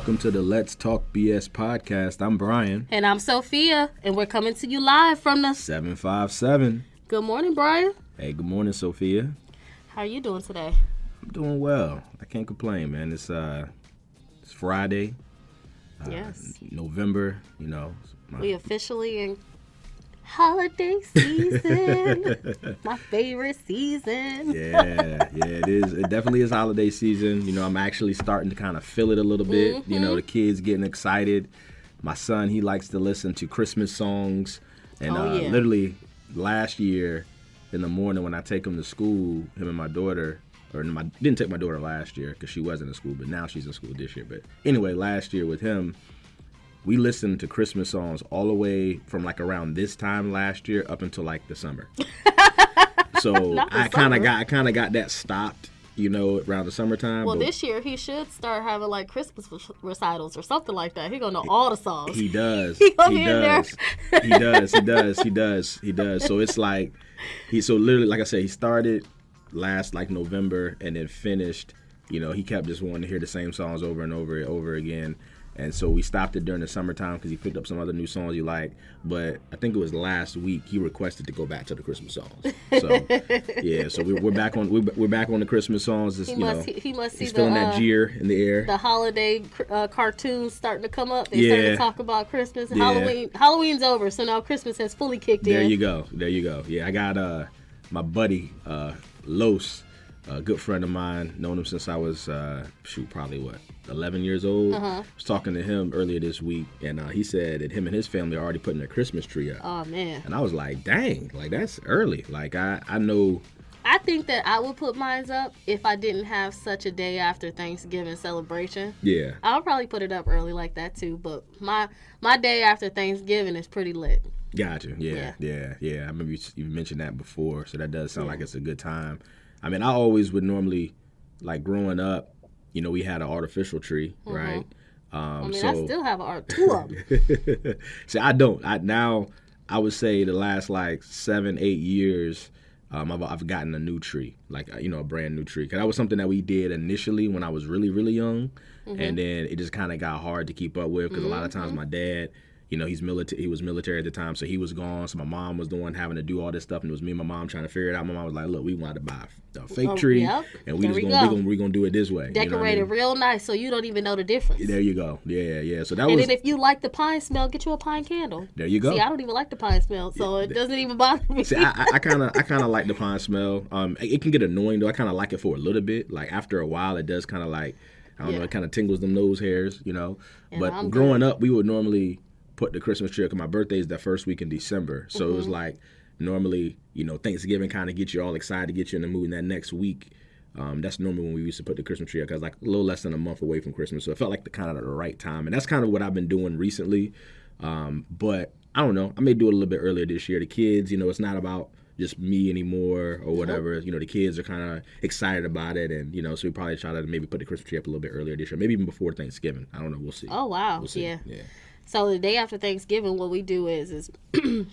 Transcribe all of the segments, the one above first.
Welcome to the Let's Talk BS podcast. I'm Bryan. And I'm Sofia, and we're coming to you live from the 757. Good morning, Bryan. Hey, good morning, Sofia. How are you doing today? I'm doing well. I can't complain, man. It's Friday. Yes. November, We officially in holiday season. My favorite season. Yeah, it is. It definitely is holiday season. I'm actually starting to kind of feel it a little bit. The kids getting excited. My son, he likes to listen to Christmas songs. And literally last year in the morning when I take him to school, him and my daughter, didn't take my daughter last year because she wasn't in school, but now she's in school this year. But anyway, last year with him, we listened to Christmas songs all the way from like around this time last year up until like the summer. So I kind of got that stopped, around the summertime. Well, this year he should start having like Christmas recitals or something like that. He gonna know all the songs. He does. He does. So it's like so literally, like I said, he started last like November and then finished. He kept just wanting to hear the same songs over and over again. And so we stopped it during the summertime because he picked up some other new songs he liked. But I think it was last week he requested to go back to the Christmas songs. So yeah, so we're back on the Christmas songs. It's, he must see he's feeling that jeer in the air. The holiday cartoons starting to come up. They starting to talk about Christmas. And Halloween. Halloween's over, so now Christmas has fully kicked in. There you go. Yeah, I got my buddy Los. A good friend of mine, known him since I was, probably 11 years old. I was talking to him earlier this week, and he said that him and his family are already putting their Christmas tree up. Oh, man. And I was like, dang, like that's early. Like I know. I think that I would put mine up if I didn't have such a day after Thanksgiving celebration. Yeah. I'll probably put it up early like that too, but my day after Thanksgiving is pretty lit. Gotcha. Yeah. I remember you mentioned that before, so that does sound like it's a good time. I mean, I always would normally, like growing up, we had an artificial tree, right? I still have two of them. See, I don't. I would say the last like 7-8 years, I've gotten a new tree, like a brand new tree. Cause that was something that we did initially when I was really, really young, and then it just kind of got hard to keep up with because a lot of times my dad. He's military. He was military at the time, so he was gone. So my mom was the one having to do all this stuff, and it was me and my mom trying to figure it out. My mom was like, "Look, we wanted to buy a fake tree, and we're gonna do it this way. Decorate it real nice, so you don't even know the difference." There you go. Yeah. So that and then if you like the pine smell, get you a pine candle. There you go. See, I don't even like the pine smell, so it doesn't even bother me. See, I kind of like the pine smell. It can get annoying though. I kind of like it for a little bit. Like after a while, it does kind of like I don't know. It kind of tingles them nose hairs, But growing up, we would normally put the Christmas tree up because my birthday is that first week in December. So it was like normally, Thanksgiving kind of gets you all excited to get you in the mood. And that next week, that's normally when we used to put the Christmas tree up because like a little less than a month away from Christmas. So it felt like the right time. And that's kind of what I've been doing recently. But I don't know. I may do it a little bit earlier this year. The kids, it's not about just me anymore or whatever. The kids are kind of excited about it. And, so we probably try to maybe put the Christmas tree up a little bit earlier this year. Maybe even before Thanksgiving. I don't know. We'll see. Oh, wow. We'll see. Yeah. So the day after Thanksgiving, what we do is the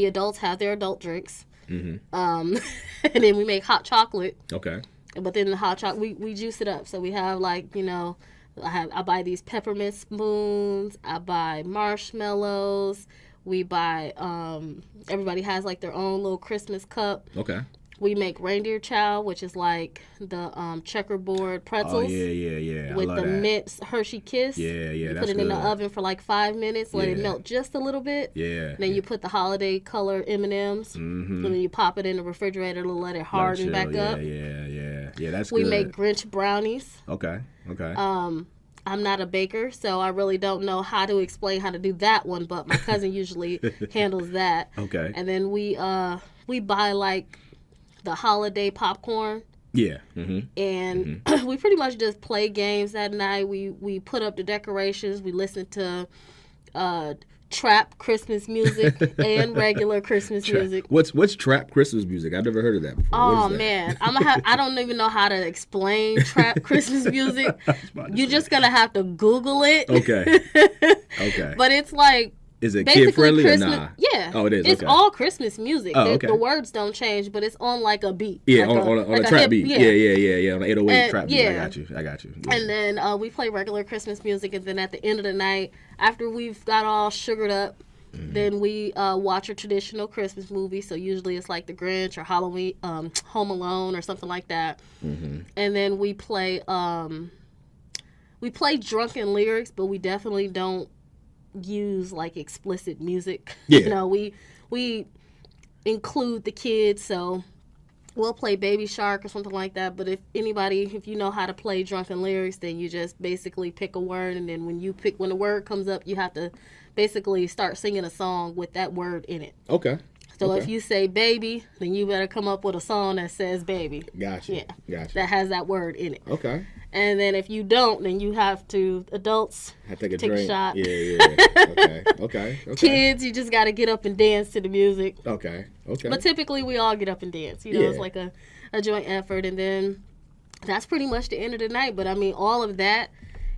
adults have their adult drinks, and then we make hot chocolate. Okay. But then the hot chocolate, we juice it up. So we have like I buy these peppermint spoons. I buy marshmallows. We buy everybody has like their own little Christmas cup. Okay. We make reindeer chow, which is like the checkerboard pretzels. Oh, yeah. With the mint Hershey Kiss. Yeah, you that's put it in the oven for like 5 minutes, let it melt just a little bit. Yeah. Then you put the holiday color M&Ms. And then you pop it in the refrigerator to let it harden back up. Yeah, that's good. We make Grinch brownies. Okay. I'm not a baker, so I really don't know how to explain how to do that one, but my cousin usually handles that. Okay. And then we buy like the holiday popcorn. Yeah. And we pretty much just play games that night. We put up the decorations. We listen to trap Christmas music and regular Christmas music. What's trap Christmas music? I've never heard of that before. Oh man, I don't even know how to explain trap Christmas music. You're just gonna have to Google it. Okay. But it's like Is it kid friendly or nah? Yeah. Oh, it is. It's all Christmas music. Oh, okay. The words don't change, but it's on like a beat. Yeah, like on a trap beat. Yeah. On an 808 trap beat. I got you. Yeah. And then we play regular Christmas music, and then at the end of the night, after we've got all sugared up, then we watch a traditional Christmas movie. So usually it's like The Grinch or Halloween, Home Alone or something like that. And then we play drunken lyrics, but we definitely don't use like explicit music. Yeah. You know, we include the kids, so we'll play Baby Shark or something like that. But if you know how to play drunken lyrics, then you just basically pick a word, and then when the word comes up, you have to basically start singing a song with that word in it. Okay. So if you say baby, then you better come up with a song that says baby. Gotcha. Yeah. Gotcha. That has that word in it. Okay. And then if you don't, then you have to, adults, take a shot. Yeah. Okay. Kids, you just got to get up and dance to the music. Okay. But typically we all get up and dance. You know, it's like a joint effort. And then that's pretty much the end of the night. But I mean, all of that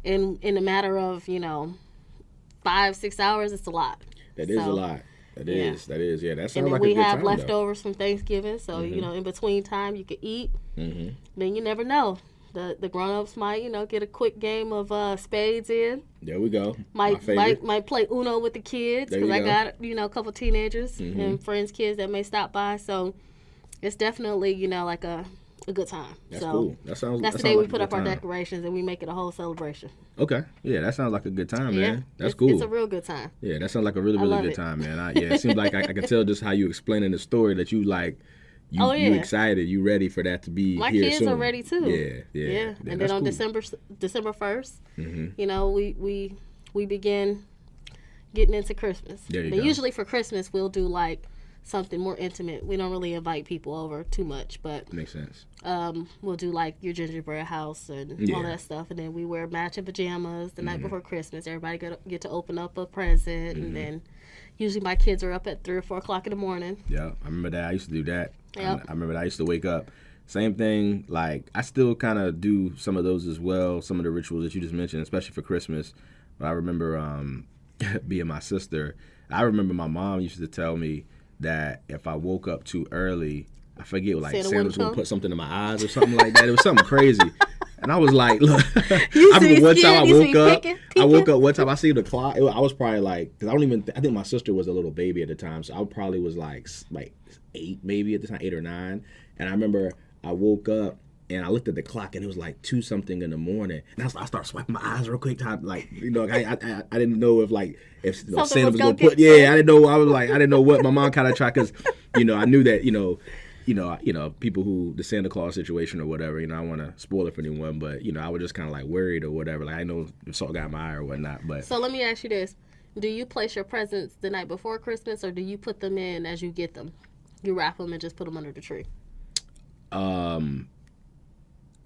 in a matter of, 5-6 hours, it's a lot. That is a lot. That is. Yeah, that sounds like a good time. And then we have leftovers from Thanksgiving, so in between time you can eat. Then you never know. The grown-ups might get a quick game of spades in. There we go. Might play Uno with the kids, because I got a couple teenagers and friends' kids that may stop by. So it's definitely like a good time. That's cool. That's the day we put up our decorations and we make it a whole celebration. Okay. Yeah, that sounds like a good time, man. Yeah, That's cool. It's a real good time. Yeah, that sounds like a really, really good time, man. It seems like I can tell just how you explaining the story that you like. You excited. You ready for that to be My here kids soon. are ready too. Yeah. And then on cool. December 1st, we begin getting into Christmas. There you go. Usually for Christmas we'll do like something more intimate. We don't really invite people over too much, but makes sense. We'll do like your gingerbread house and all that stuff, and then we wear matching pajamas the night before Christmas. Everybody get to open up a present, and then usually my kids are up at 3 or 4 o'clock in the morning. Yeah, I remember that. I used to do that. Yep. I remember that. I used to wake up. Same thing. Like I still kind of do some of those as well. Some of the rituals that you just mentioned, especially for Christmas. But I remember being my sister. I remember my mom used to tell me that if I woke up too early, I forget, like Santa was gonna put something in my eyes or something like that. It was something crazy. And I was like, look, I remember one time I woke up one time, I see the clock. I was probably like, because I think my sister was a little baby at the time. So I probably was like 8 maybe at the time, 8 or 9. And I remember I woke up and I looked at the clock and it was like 2 something in the morning. And I started swiping my eyes real quick. I didn't know if Santa was gonna put. Yeah, I didn't know. I didn't know what my mom kind of tried, because I knew that people who the Santa Claus situation or whatever. I don't want to spoil it for anyone, but I was just kind of like worried or whatever. Like I know if salt got my eye or whatnot. But so let me ask you this: do you place your presents the night before Christmas, or do you put them in as you get them? You wrap them and just put them under the tree.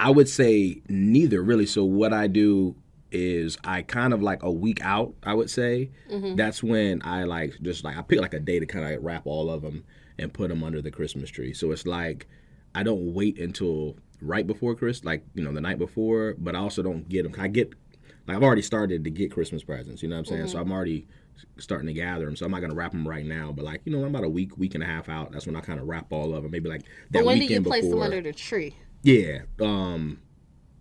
I would say neither, really. So what I do is I kind of like a week out, I would say. That's when I I pick like a day to kind of wrap all of them and put them under the Christmas tree. So it's like I don't wait until right before Christmas, the night before, but I also don't get them. I've already started to get Christmas presents, you know what I'm saying? So I'm already starting to gather them. So I'm not going to wrap them right now, but I'm about a week and a half out. That's when I kind of wrap all of them. Maybe that but when weekend do you place before. them under the tree? Yeah. Probably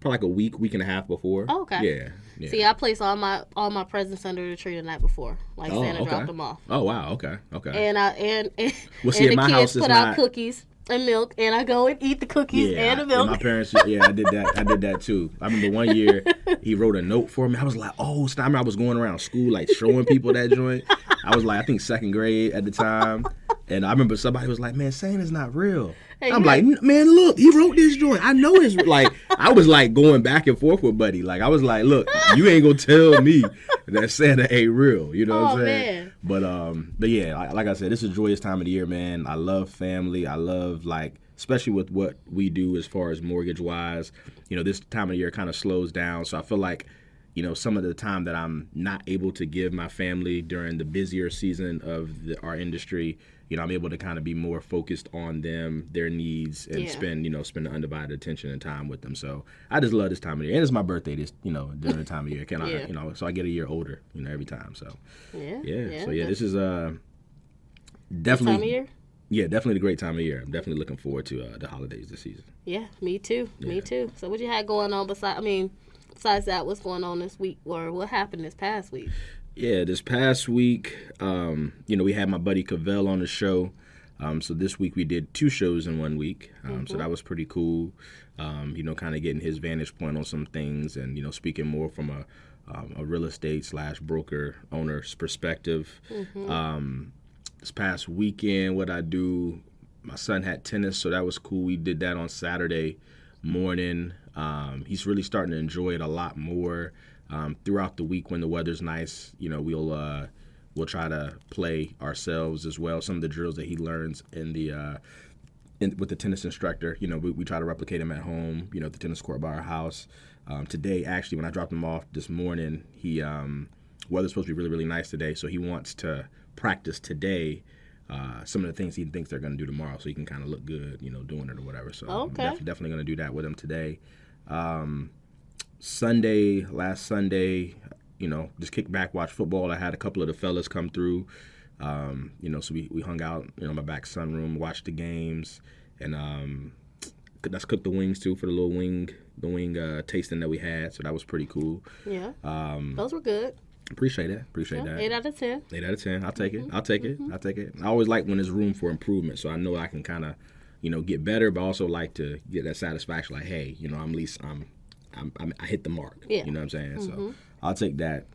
like a week and a half before. Oh, okay. Yeah. See, I place all my presents under the tree the night before. Santa dropped them off. Oh wow, okay. And Well, see, the at my kids house put out cookies and milk, and I go and eat the cookies and the milk. My parents, I did that. I did that too. I remember one year he wrote a note for me. I was like, oh, I remember I was going around school showing people that joint. I was I think 2nd grade at the time, and I remember somebody was like, man, Santa's not real. Hey, I'm like, man, look, he wrote this joint. I know it's I was going back and forth with Buddy. I was like, look, you ain't gonna tell me that Santa ain't real. You know what I'm saying? Man. But yeah, like I said, it's a joyous time of the year, man. I love family. I love especially with what we do as far as mortgage wise. This time of the year kind of slows down, so I feel like some of the time that I'm not able to give my family during the busier season of our industry, I'm able to kind of be more focused on them, their needs, and spend the undivided attention and time with them. So I just love this time of year, and it's my birthday during the time of year. So I get a year older, every time. So this is definitely time of year. Yeah, definitely a great time of year. I'm definitely looking forward to the holidays this season. Yeah, me too. Yeah. Me too. So what you had going on besides that, what's going on this week, or what happened this past week? Yeah, this past week, we had my buddy Cavell on the show. So this week we did 2 shows in 1 week. So that was pretty cool. Kind of getting his vantage point on some things and, speaking more from a real estate / broker owner's perspective. This past weekend, what I do, my son had tennis, so that was cool. We did that on Saturday morning. He's really starting to enjoy it a lot more. Throughout the week when the weather's nice, we'll try to play ourselves as well. Some of the drills that he learns with the tennis instructor, we try to replicate him at home, at the tennis court by our house. Today, actually, when I dropped him off this morning, weather's supposed to be really, really nice today, so he wants to practice today some of the things he thinks they're going to do tomorrow, so he can kind of look good, doing it or whatever. So I'm definitely going to do that with him today. Last Sunday, just kick back, watch football. I had a couple of the fellas come through, so we hung out, in my back sunroom, watched the games, and let's cook the wings too for the little wing tasting that we had. So that was pretty cool. Yeah, those were good. Appreciate that. 8 out of 10. 8 out of 10. I'll take it. I always like when there's room for improvement, so I know I can kind of, get better, but also like to get that satisfaction. Like, hey, I hit the mark. Yeah. You know what I'm saying? So I'll take that.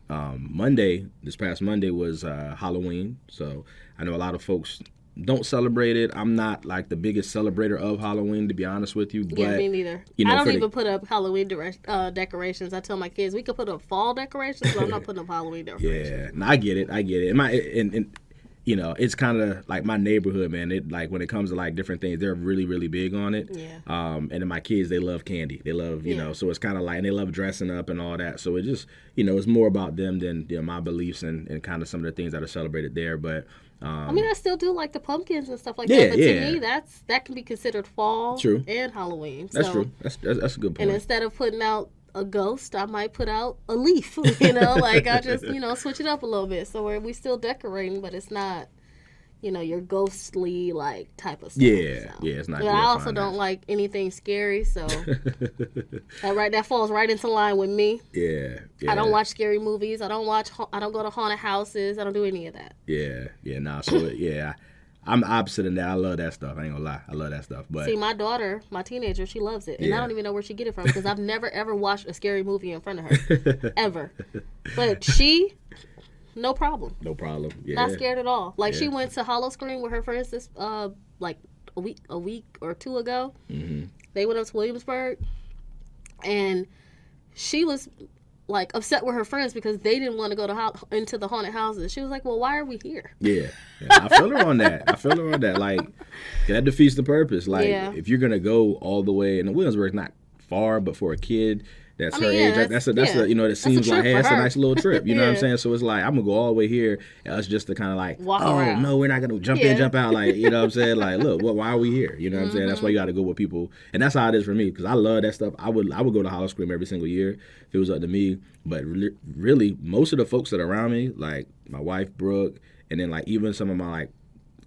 This past Monday was Halloween, so I know a lot of folks don't celebrate it. I'm not like the biggest celebrator of Halloween, to be honest with you. But, yeah, me neither. I don't even put up Halloween decorations. I tell my kids we could put up fall decorations, but I'm not putting up Halloween decorations. Yeah, I get it. And it's kind of like my neighborhood, man. It like when it comes to like different things, they're really, really big on it. Yeah. And then my kids, they love candy. They love, so it's kind of like, and they love dressing up and all that. So it just, it's more about them than my beliefs and kind of some of the things that are celebrated there. But I still do like the pumpkins and stuff like that. But to me, that can be considered fall and Halloween. That's true. That's a good point. And instead of putting out a ghost, I might put out a leaf. Like I just switch it up a little bit. So we still decorating, but it's not your ghostly like type of stuff. Yeah, it's not. But I also don't like anything scary, so that falls right into line with me. Yeah. I don't watch scary movies. I don't go to haunted houses. I don't do any of that. So I'm opposite in that. I love that stuff. I ain't gonna lie. I love that stuff. But see, my daughter, my teenager, she loves it, and I don't even know where she get it from because I've never ever watched a scary movie in front of her ever. But she. No problem. Yeah. Not scared at all. Like she went to Hollow Screen with her friends this like a week or 2 ago. Mm-hmm. They went up to Williamsburg, and she was like upset with her friends because they didn't want to go into the haunted houses. She was like, "Well, why are we here?" Yeah. I feel her on that. Like that defeats the purpose. Like if you're gonna go all the way, and Williamsburg's not far, but for a kid. That's her age. That's it seems like, hey, that's a nice little trip. You know what I'm saying? So it's like, I'm going to go all the way here. And us just to kind of like, walk around. No, we're not going to jump in, jump out. Like, you know what I'm saying? Like, look, why are we here? You know what I'm saying? That's why you got to go with people. And that's how it is for me because I love that stuff. I would go to Hollow Scream every single year if it was up to me. But really, most of the folks that are around me, like my wife, Brooke, and then like even some of my like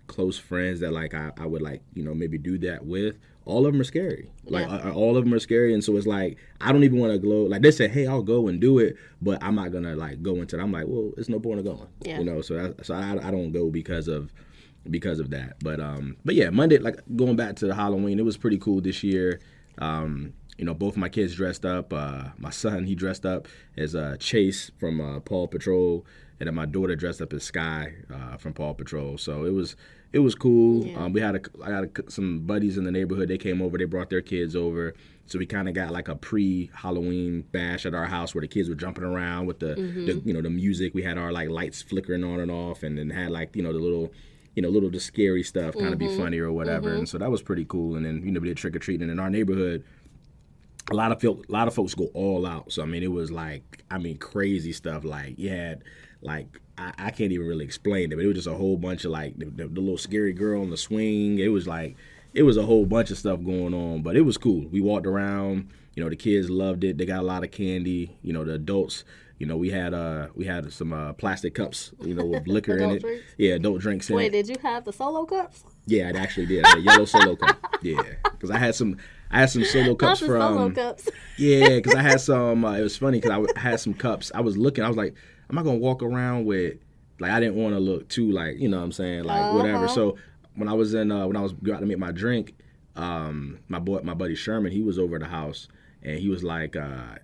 close friends that like I would like, maybe do that with, all of them are scary. Like all of them are scary, and so it's like I don't even want to go. Like they say, hey, I'll go and do it, but I'm not gonna like go into it. I'm like, well, it's no point of going. Yeah. So I don't go because of that. But yeah, Monday, like going back to the Halloween, it was pretty cool this year. Both my kids dressed up. My son, he dressed up as Chase from Paw Patrol, and then my daughter dressed up as Sky from Paw Patrol. So it was cool. Yeah. I got some buddies in the neighborhood. They came over. They brought their kids over. So we kind of got like a pre-Halloween bash at our house where the kids were jumping around with the music. We had our like lights flickering on and off, and then had like the little the scary stuff kind of be funny or whatever. And so that was pretty cool. And then we did trick or treating in our neighborhood. a lot of folks go all out. So I mean, it was like, I mean, crazy stuff. Like you had, like I can't even really explain it, but it was just a whole bunch of like the little scary girl on the swing. It was like, it was a whole bunch of stuff going on, but it was cool. We walked around. You know, the kids loved it. They got a lot of candy. You know, the adults. You know, we had some plastic cups. You know, with liquor in it. Drinks? Yeah, adult drinks in it. Wait, did you have the solo cups? Yeah, I actually did. I had a yellow solo cup. Yeah, because I had some solo cups Not the solo cups. Yeah, because I had some. It was funny because I had some cups. I was looking. I was like, I'm not gonna walk around with, like, I didn't want to look too, like, you know what I'm saying, like whatever. So when I was about to make my drink, my buddy Sherman, he was over at the house. And he was like,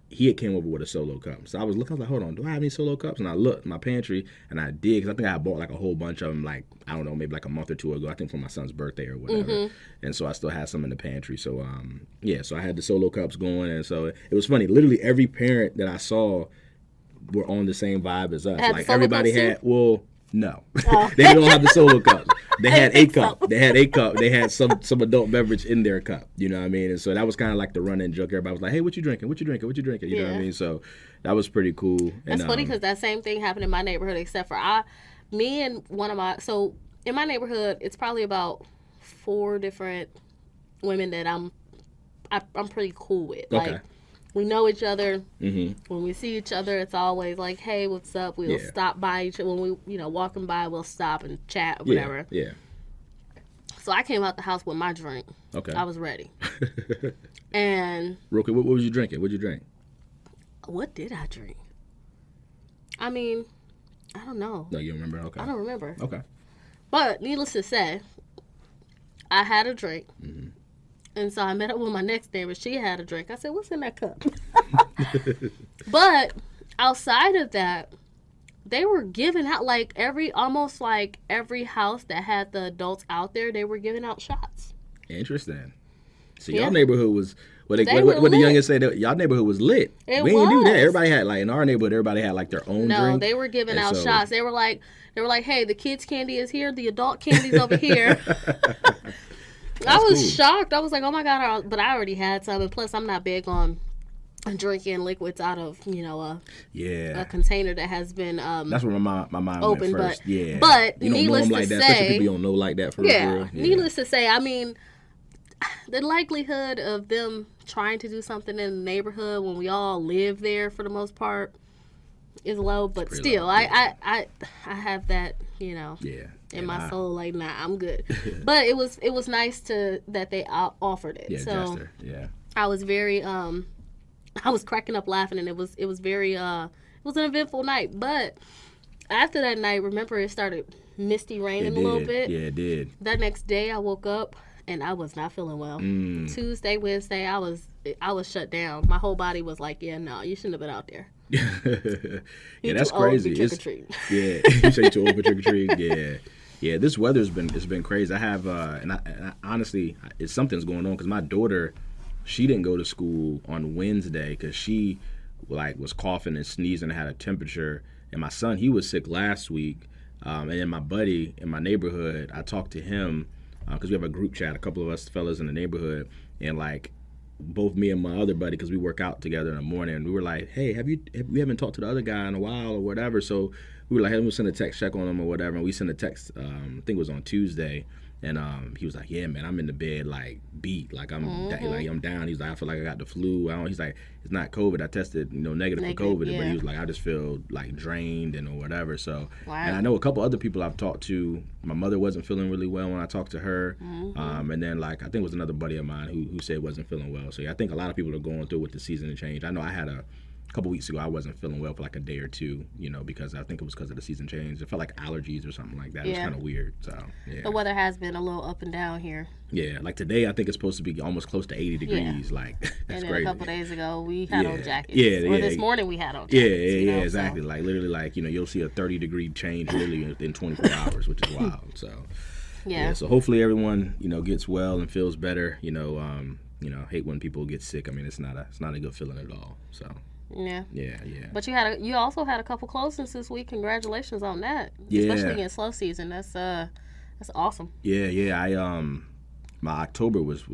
he had came over with a solo cup. So I was looking, I was like, hold on, do I have any solo cups? And I looked in my pantry, and I did, because I think I bought like a whole bunch of them, like, I don't know, maybe like a month or two ago, I think for my son's birthday or whatever. Mm-hmm. And so I still had some in the pantry. So, yeah, so I had the solo cups going. And so it was funny. Literally every parent that I saw were on the same vibe as us. Like everybody had, well, no. Oh. They don't have the solo cups. They had a cup. So. They had a cup. They had some adult beverage in their cup. You know what I mean? And so that was kind of like the running joke. Everybody was like, hey, what you drinking? What you drinking? What you drinking? You know what I mean? So that was pretty cool. That's funny because that same thing happened in my neighborhood, except for so in my neighborhood, it's probably about 4 different women that I'm pretty cool with. Okay. Like, we know each other. Mm-hmm. When we see each other, it's always like, hey, what's up? We'll stop by each other. When we, walking by, we'll stop and chat or whatever. Yeah. So I came out the house with my drink. Okay. I was ready. And... Real quick, what was you drinking? What'd you drink? What did I drink? I mean, I don't know. No, you don't remember? Okay. I don't remember. Okay. But, needless to say, I had a drink. Mm-hmm. And so I met up with my next neighbor. She had a drink. I said, what's in that cup? But outside of that, they were giving out, almost like every house that had the adults out there, they were giving out shots. Interesting. So y'all neighborhood was, what the youngest say, y'all neighborhood was lit. We didn't do that. Everybody had, in our neighborhood, everybody had, their own drink. No, they were giving out shots. They were like, hey, the kids' candy is here. The adult candy's over here. I was shocked. I was like, oh my God. But I already had some. And plus, I'm not big on drinking liquids out of, a container that has been that's where my mind opened, went first. But you don't needless know them like to that, say, especially people you don't know like that for real. Yeah. Needless to say, I mean, the likelihood of them trying to do something in the neighborhood when we all live there for the most part is low. But still, low. I have that, in my soul, like, nah, I'm good. But it was nice that they offered it. Yeah, so Jester. Yeah. I was very I was cracking up laughing, and it was very it was an eventful night. But after that night, remember, it started misty raining a little bit. Yeah, it did. That next day, I woke up and I was not feeling well. Tuesday, Wednesday, I was shut down. My whole body was like, yeah, no, you shouldn't have been out there. Yeah, that's crazy. You say too old for trick or treat. Yeah. This weather's been crazy. I have and I honestly, something's going on because my daughter, she didn't go to school on Wednesday because she was coughing and sneezing and had a temperature. And my son, he was sick last week. And then my buddy in my neighborhood, I talked to him because we have a group chat, a couple of us fellas in the neighborhood, and both me and my other buddy, because we work out together in the morning, and we were like, hey, we haven't talked to the other guy in a while or whatever. So we were like, hey, we'll send a text check on him or whatever. And we sent a text, I think it was on Tuesday. And he was like, yeah, man, I'm in the bed, beat. I'm down. He's like, I feel like I got the flu. He's like, it's not COVID. I tested, negative for COVID. Yeah. But he was like, I just feel, drained and or whatever. So, wow. And I know a couple other people I've talked to. My mother wasn't feeling really well when I talked to her. Mm-hmm. And then, I think it was another buddy of mine who said wasn't feeling well. So, yeah, I think a lot of people are going through with the season change. I know I had a couple weeks ago, I wasn't feeling well for a day or two, because I think it was because of the season change. It felt like allergies or something like that. Yeah. It was kind of weird. So, yeah. The weather has been a little up and down here. Yeah, today, I think it's supposed to be almost close to 80 degrees. Yeah. That's and then crazy. A couple days ago, we had on jackets. Or this morning, we had on jackets. Yeah, exactly. So. Literally, you'll see a 30-degry change literally in 24 hours, which is wild. So, yeah. So hopefully everyone, gets well and feels better. Hate when people get sick. I mean, it's not a good feeling at all. So. Yeah. Yeah. But you also had a couple closings this week. Congratulations on that. Yeah. Especially in slow season. That's awesome. Yeah. my October was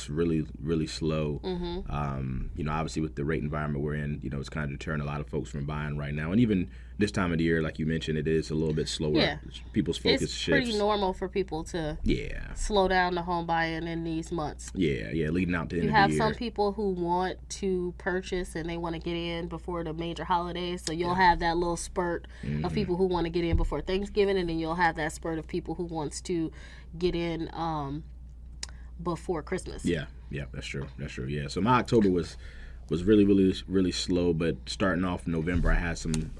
really, really slow. Mm-hmm. Obviously with the rate environment we're in, it's kind of deterring a lot of folks from buying right now. And even this time of the year, like you mentioned, it is a little bit slower. Yeah. People's focus It's shifts. pretty normal for people to slow down the home buying in these months. Yeah, leading out to the end of the year. You have some people who want to purchase and they want to get in before the major holidays. So you'll have that little spurt of people who want to get in before Thanksgiving, and then you'll have that spurt of people who wants to get in before Christmas. Yeah, that's true. Yeah, so my October was really, really, really slow, but starting off November, I had some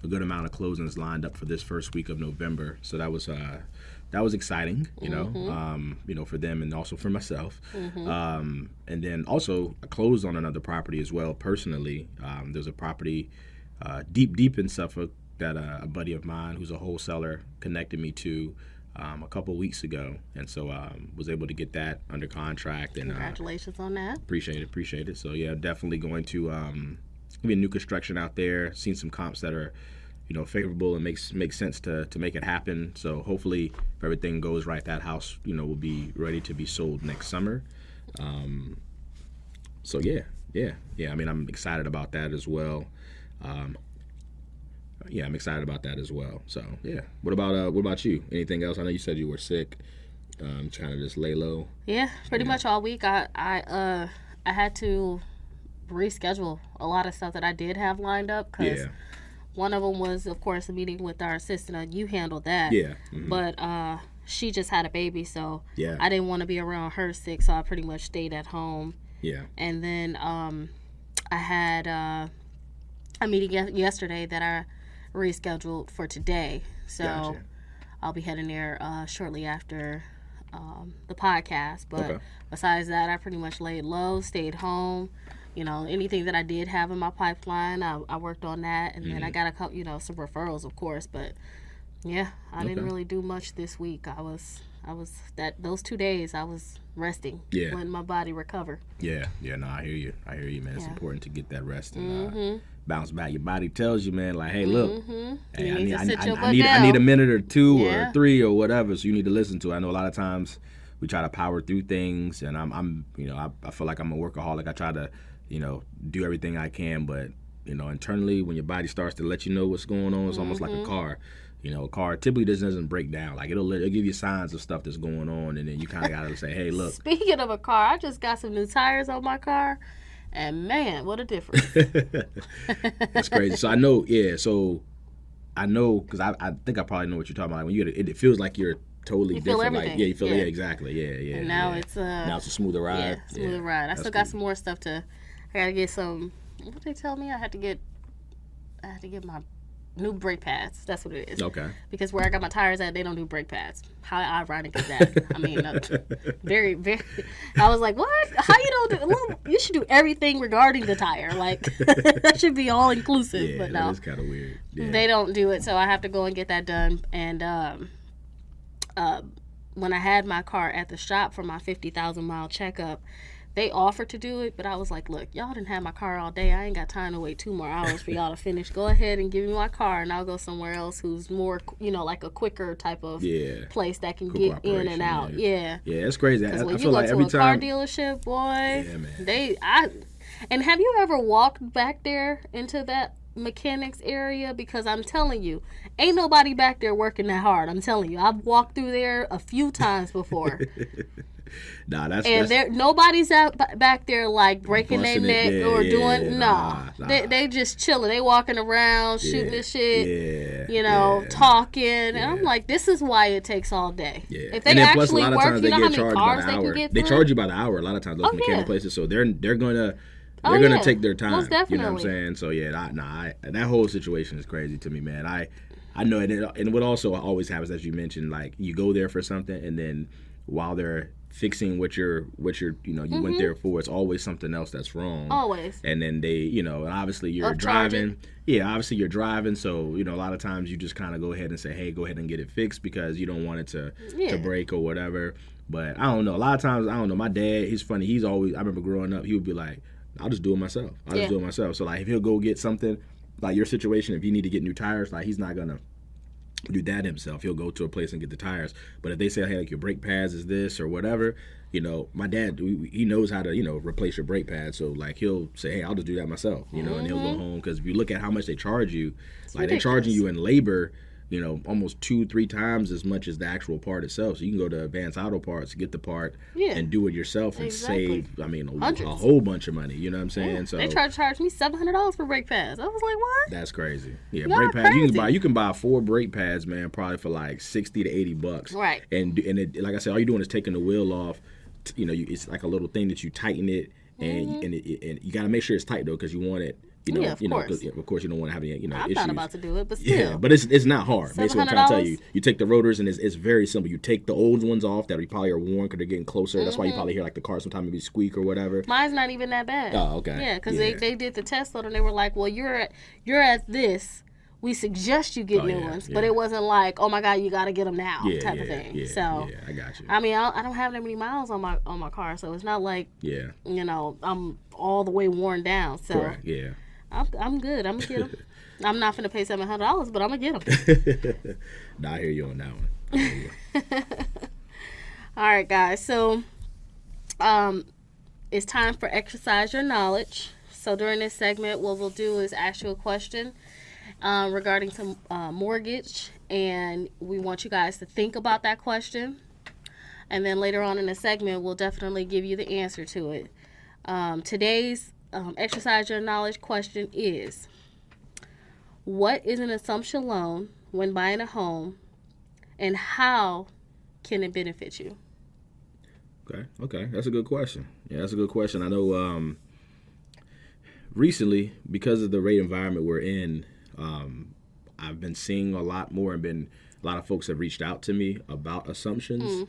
a good amount of closings lined up for this first week of November. So that was exciting, for them and also for myself. And then also I closed on another property as well personally. There's a property deep in Suffolk that a buddy of mine who's a wholesaler connected me to a couple weeks ago, and so was able to get that under contract. And congratulations on that. Appreciate it. So yeah, definitely going to be new construction out there. Seen some comps that are favorable and makes sense to make it happen. So hopefully, if everything goes right, that house will be ready to be sold next summer. So yeah. I mean, I'm excited about that as well. I'm excited about that as well. So yeah. What about you? Anything else? I know you said you were sick. Trying to just lay low. Yeah, pretty much all week. I had to reschedule a lot of stuff that I did have lined up because one of them was, of course, a meeting with our assistant. You handled that. Yeah. But she just had a baby, so yeah. I didn't want to be around her sick, so I pretty much stayed at home. Yeah. And then I had a meeting yesterday that I rescheduled for today. So Gotcha. I'll be heading there shortly after the podcast. But besides that, I pretty much laid low, stayed home. Anything that I did have in my pipeline, I worked on that. And then I got a couple, some referrals, of course. But yeah, I didn't really do much this week. I was those 2 days I was resting, letting my body recover. Yeah. No, I hear you, man. It's important to get that rest and bounce back. Your body tells you, man, like, hey, look, hey, I need a minute or two or three or whatever. So you need to listen to it. I know a lot of times we try to power through things, and I feel like I'm a workaholic. I try to, do everything I can, but internally, when your body starts to let you know what's going on, it's almost like a car. A car typically doesn't break down. Like it'll give you signs of stuff that's going on, and then you kind of gotta say, "Hey, look." Speaking of a car, I just got some new tires on my car, and man, what a difference! That's crazy. So I know, because I think I probably know what you're talking about. When it feels like you're totally different. Feel everything. Like you feel exactly. Yeah. And now it's a smoother ride. Yeah, smoother ride. I still got some more stuff I gotta get some. What did they tell me? I had to get my new brake pads. That's what it is. Okay. Because where I got my tires at, they don't do brake pads. How ironic is that? I mean, very, very. I was like, what? How you don't do? Well, you should do everything regarding the tire. Like that should be all inclusive. Yeah, but no, that's kind of weird. Yeah. They don't do it, so I have to go and get that done. And when I had my car at the shop for my 50,000-mile checkup, they offered to do it, but I was like, look, y'all didn't have my car all day. I ain't got time to wait 2 more hours for y'all to finish. Go ahead and give me my car, and I'll go somewhere else who's more, like a quicker type of place that can get in and out. Yeah, it's crazy. Because when I you feel go like to every a time, car dealership, boy, and have you ever walked back there into that mechanics area? Because I'm telling you, ain't nobody back there working that hard. I'm telling you, I've walked through there a few times before. Nobody's out back there like breaking their neck or doing They just chilling. They walking around shooting the shit, talking, and I'm like, this is why it takes all day. If they actually work, you know how many cars they can get through? They charge you by the hour a lot of times, those mechanic places, so they're gonna take their time. Most definitely. You know what I'm saying? So that whole situation is crazy to me, man. I know it, and what also always happens, as you mentioned, like you go there for something, and then while they're fixing what you're you went there for, it's always something else that's wrong. Always. And then they, and obviously you're driving. Yeah, obviously you're driving, so a lot of times you just kind of go ahead and say, hey, go ahead and get it fixed because you don't want it to break or whatever. But I don't know. A lot of times, I don't know. My dad, he's funny. I remember growing up, he would be like, I'll just do it myself. So like if he'll go get something, like your situation, if you need to get new tires, like he's not gonna do that himself. He'll go to a place and get the tires. But if they say, hey, like your brake pads is this or whatever, my dad, he knows how to, replace your brake pads. So like he'll say, hey, I'll just do that myself, and he'll go home. Because if you look at how much they charge you, It's like ridiculous. they're charging you in labor, almost 2-3 times as much as the actual part itself. So you can go to Advanced Auto Parts, get the part, and do it yourself and save, a whole bunch of money. You know what I'm saying? Yeah. So they tried to charge me $700 for brake pads. I was like, what? that's crazy. Yeah, Y'all brake pads. crazy. You can buy 4 brake pads, man, probably for like $60 to $80. Right. And it, like I said, all you're doing is taking the wheel off. It's like a little thing that you tighten it, and and you got to make sure it's tight though, because you want it. Of course you don't want to have any I'm issues. not about to do it, but still. Yeah, but it's not hard. Basically, what I'm trying to tell $700? you, you take the rotors, and it's very simple. You take the old ones off that probably are worn because they're getting closer. That's why you probably hear like the car sometimes maybe squeak or whatever. Mine's not even that bad. Oh, okay. Yeah, because they did the test load and they were like, well, you're at this. We suggest you get new ones, but it wasn't like, oh my God, you got to get them now type of thing. Yeah, so I got you. I mean, I don't have that many miles on my car, so it's not like I'm all the way worn down. So correct. Yeah. I'm good. I'm gonna get them. I'm not gonna pay $700, but I'm gonna get them. Nah, I hear you on that one. All right, guys. So, it's time for exercise your knowledge. So during this segment, what we'll do is ask you a question regarding some mortgage, and we want you guys to think about that question. And then later on in the segment, we'll definitely give you the answer to it. Today's exercise your knowledge question is: what is an assumption loan when buying a home, and how can it benefit you? Okay, that's a good question. Yeah, that's a good question. I know recently, because of the rate environment we're in, I've been seeing a lot more, and a lot of folks have reached out to me about assumptions.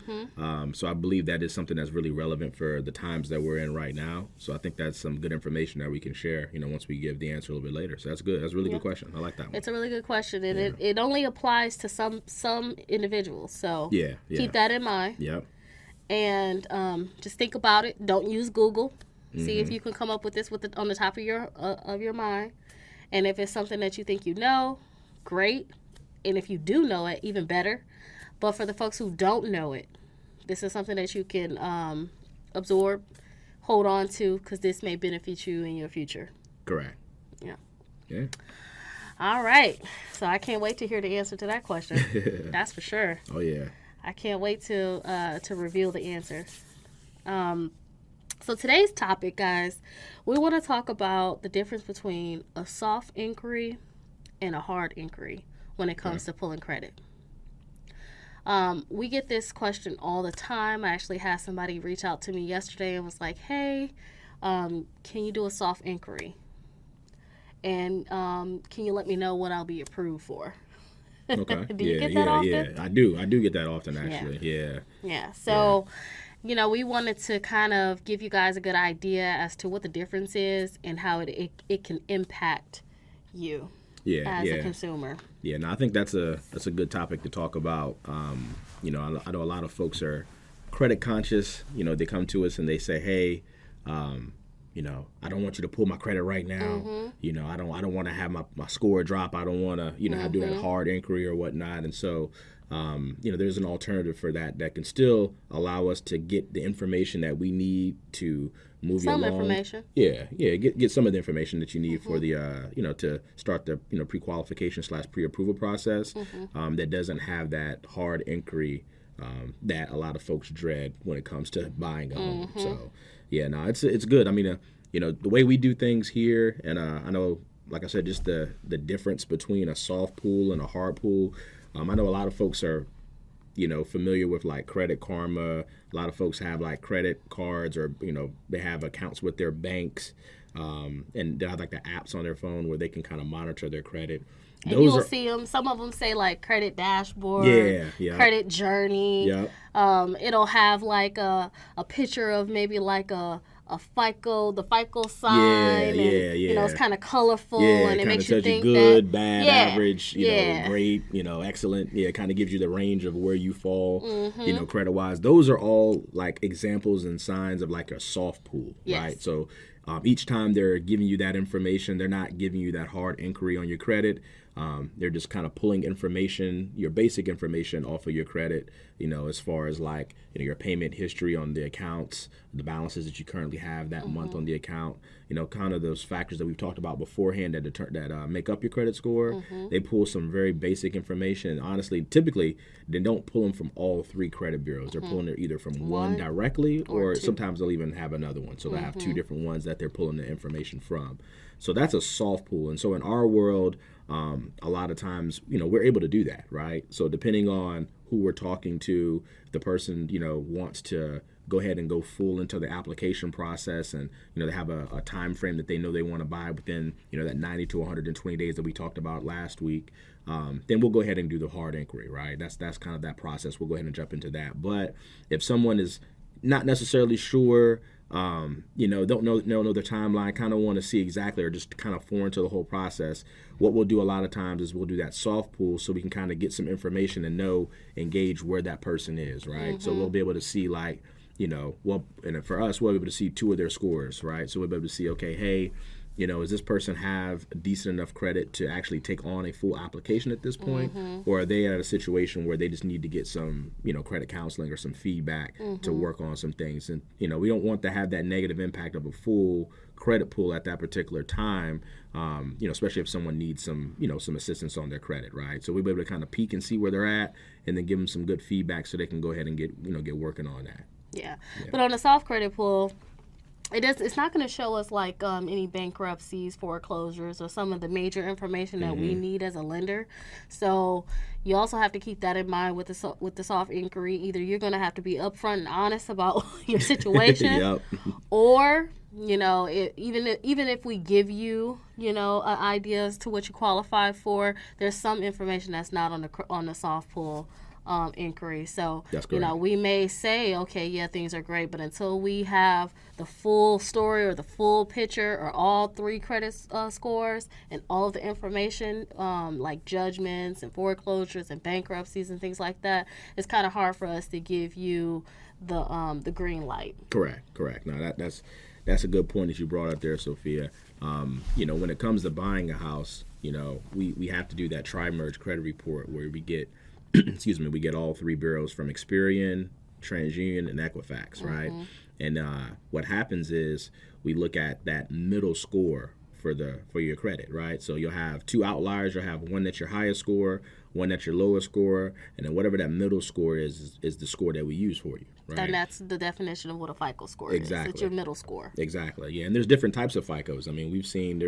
So I believe that is something that's really relevant for the times that we're in right now. So I think that's some good information that we can share, once we give the answer a little bit later. So that's good. That's a really good question. I like that one. It's a really good question, and it only applies to some individuals. So keep that in mind. Yep. And just think about it. Don't use Google. See if you can come up with this on the top of your mind. And if it's something that you think great. And if you do know it, even better. But for the folks who don't know it, this is something that you can absorb, hold on to, because this may benefit you in your future. Correct. Yeah. All right. So I can't wait to hear the answer to that question. That's for sure. Oh, yeah. I can't wait to reveal the answer. So today's topic, guys, we want to talk about the difference between a soft inquiry and a hard inquiry when it comes to pulling credit. We get this question all the time. I actually had somebody reach out to me yesterday and was like, hey, can you do a soft inquiry? And can you let me know what I'll be approved for? Okay. Do you get that often? Yeah, I do get that often, actually. Yeah. So, we wanted to kind of give you guys a good idea as to what the difference is and how it can impact you as a consumer. Yeah, no, I think that's a good topic to talk about. I know a lot of folks are credit conscious. They come to us and they say, hey, I don't want you to pull my credit right now. I don't want to have my score drop. I don't want to, do that hard inquiry or whatnot. And so, there's an alternative for that can still allow us to get the information that we need to move you along. Some information. Yeah. Get some of the information that you need for the, to start the, pre-qualification / pre-approval process that doesn't have that hard inquiry that a lot of folks dread when it comes to buying a home. So, yeah, no, it's good. I mean, the way we do things here, and I know, like I said, just the difference between a soft pool and a hard pool. I know a lot of folks are, familiar with like Credit Karma. A lot of folks have like credit cards, or they have accounts with their banks, and they have like the apps on their phone where they can kind of monitor their credit. And you will see them. Some of them say like credit dashboard, credit journey. It'll have like a picture of maybe like the FICO sign. It's kind of colorful, and it makes you think good, bad, average, great, excellent. Yeah, it kind of gives you the range of where you fall, credit wise. Those are all like examples and signs of like a soft pool, right? So Each time they're giving you that information, they're not giving you that hard inquiry on your credit. They're just kind of pulling information, your basic information off of your credit, as far as like, your payment history on the accounts, the balances that you currently have that month on the account, kind of those factors that we've talked about beforehand that make up your credit score. They pull some very basic information. And honestly, typically, they don't pull them from all 3 credit bureaus. They're pulling it either from one directly or sometimes they'll even have another one. So they have 2 different ones that they're pulling the information from. So that's a soft pull. And so in our world, a lot of times, we're able to do that, right? So depending on who we're talking to, the person, wants to go ahead and go full into the application process, and they have a time frame that they know they want to buy within that 90 to 120 days that we talked about last week. Then we'll go ahead and do the hard inquiry, right? That's kind of that process. We'll go ahead and jump into that. But if someone is not necessarily sure, don't know their timeline, kind of want to see exactly, or just kind of foreign to the whole process, what we'll do a lot of times is we'll do that soft pull so we can kind of get some information and engage where that person is, right? So we'll be able to see like, and for us, we'll be able to see 2 of their scores, right? So we'll be able to see, okay, hey, does this person have decent enough credit to actually take on a full application at this point? Or are they at a situation where they just need to get some, credit counseling or some feedback to work on some things? And, we don't want to have that negative impact of a full credit pool at that particular time, especially if someone needs some, some assistance on their credit, right? So we'll be able to kind of peek and see where they're at and then give them some good feedback so they can go ahead and get working on that. Yeah. But on the soft credit pool, it's not going to show us like any bankruptcies, foreclosures, or some of the major information that we need as a lender. So you also have to keep that in mind with the soft inquiry. Either you're going to have to be upfront and honest about your situation, or even if we give you ideas to what you qualify for, there's some information that's not on the soft pull inquiry. So, we may say, okay, yeah, things are great, but until we have the full story or the full picture or all 3 credit scores and all of the information, like judgments and foreclosures and bankruptcies and things like that, it's kind of hard for us to give you the green light. Correct. Now that's a good point that you brought up there, Sophia. When it comes to buying a house, we have to do that tri-merge credit report where we get we get all 3 bureaus from Experian, TransUnion, and Equifax, right? And what happens is we look at that middle score for your credit, right? So you'll have 2 outliers. You'll have one that's your highest score, one that's your lowest score, and then whatever that middle score is the score that we use for you, right? And that's the definition of what a FICO score is. It's your middle score. Exactly, yeah. And there's different types of FICOs. I mean, we've seen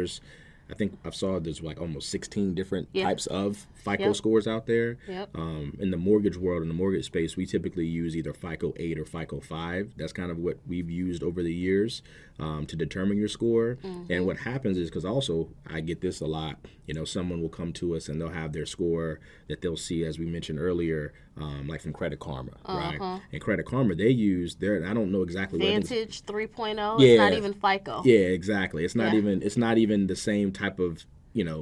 I think I saw there's like almost 16 different types of FICO scores out there. In the mortgage world, in the mortgage space, we typically use either FICO 8 or FICO 5. That's kind of what we've used over the years to determine your score. And what happens is, because also I get this a lot, someone will come to us and they'll have their score that they'll see, as we mentioned earlier, like from Credit Karma, right? And Credit Karma, they use I don't know exactly Vantage 3.0. It's not even FICO. Yeah, exactly. It's not even the same type of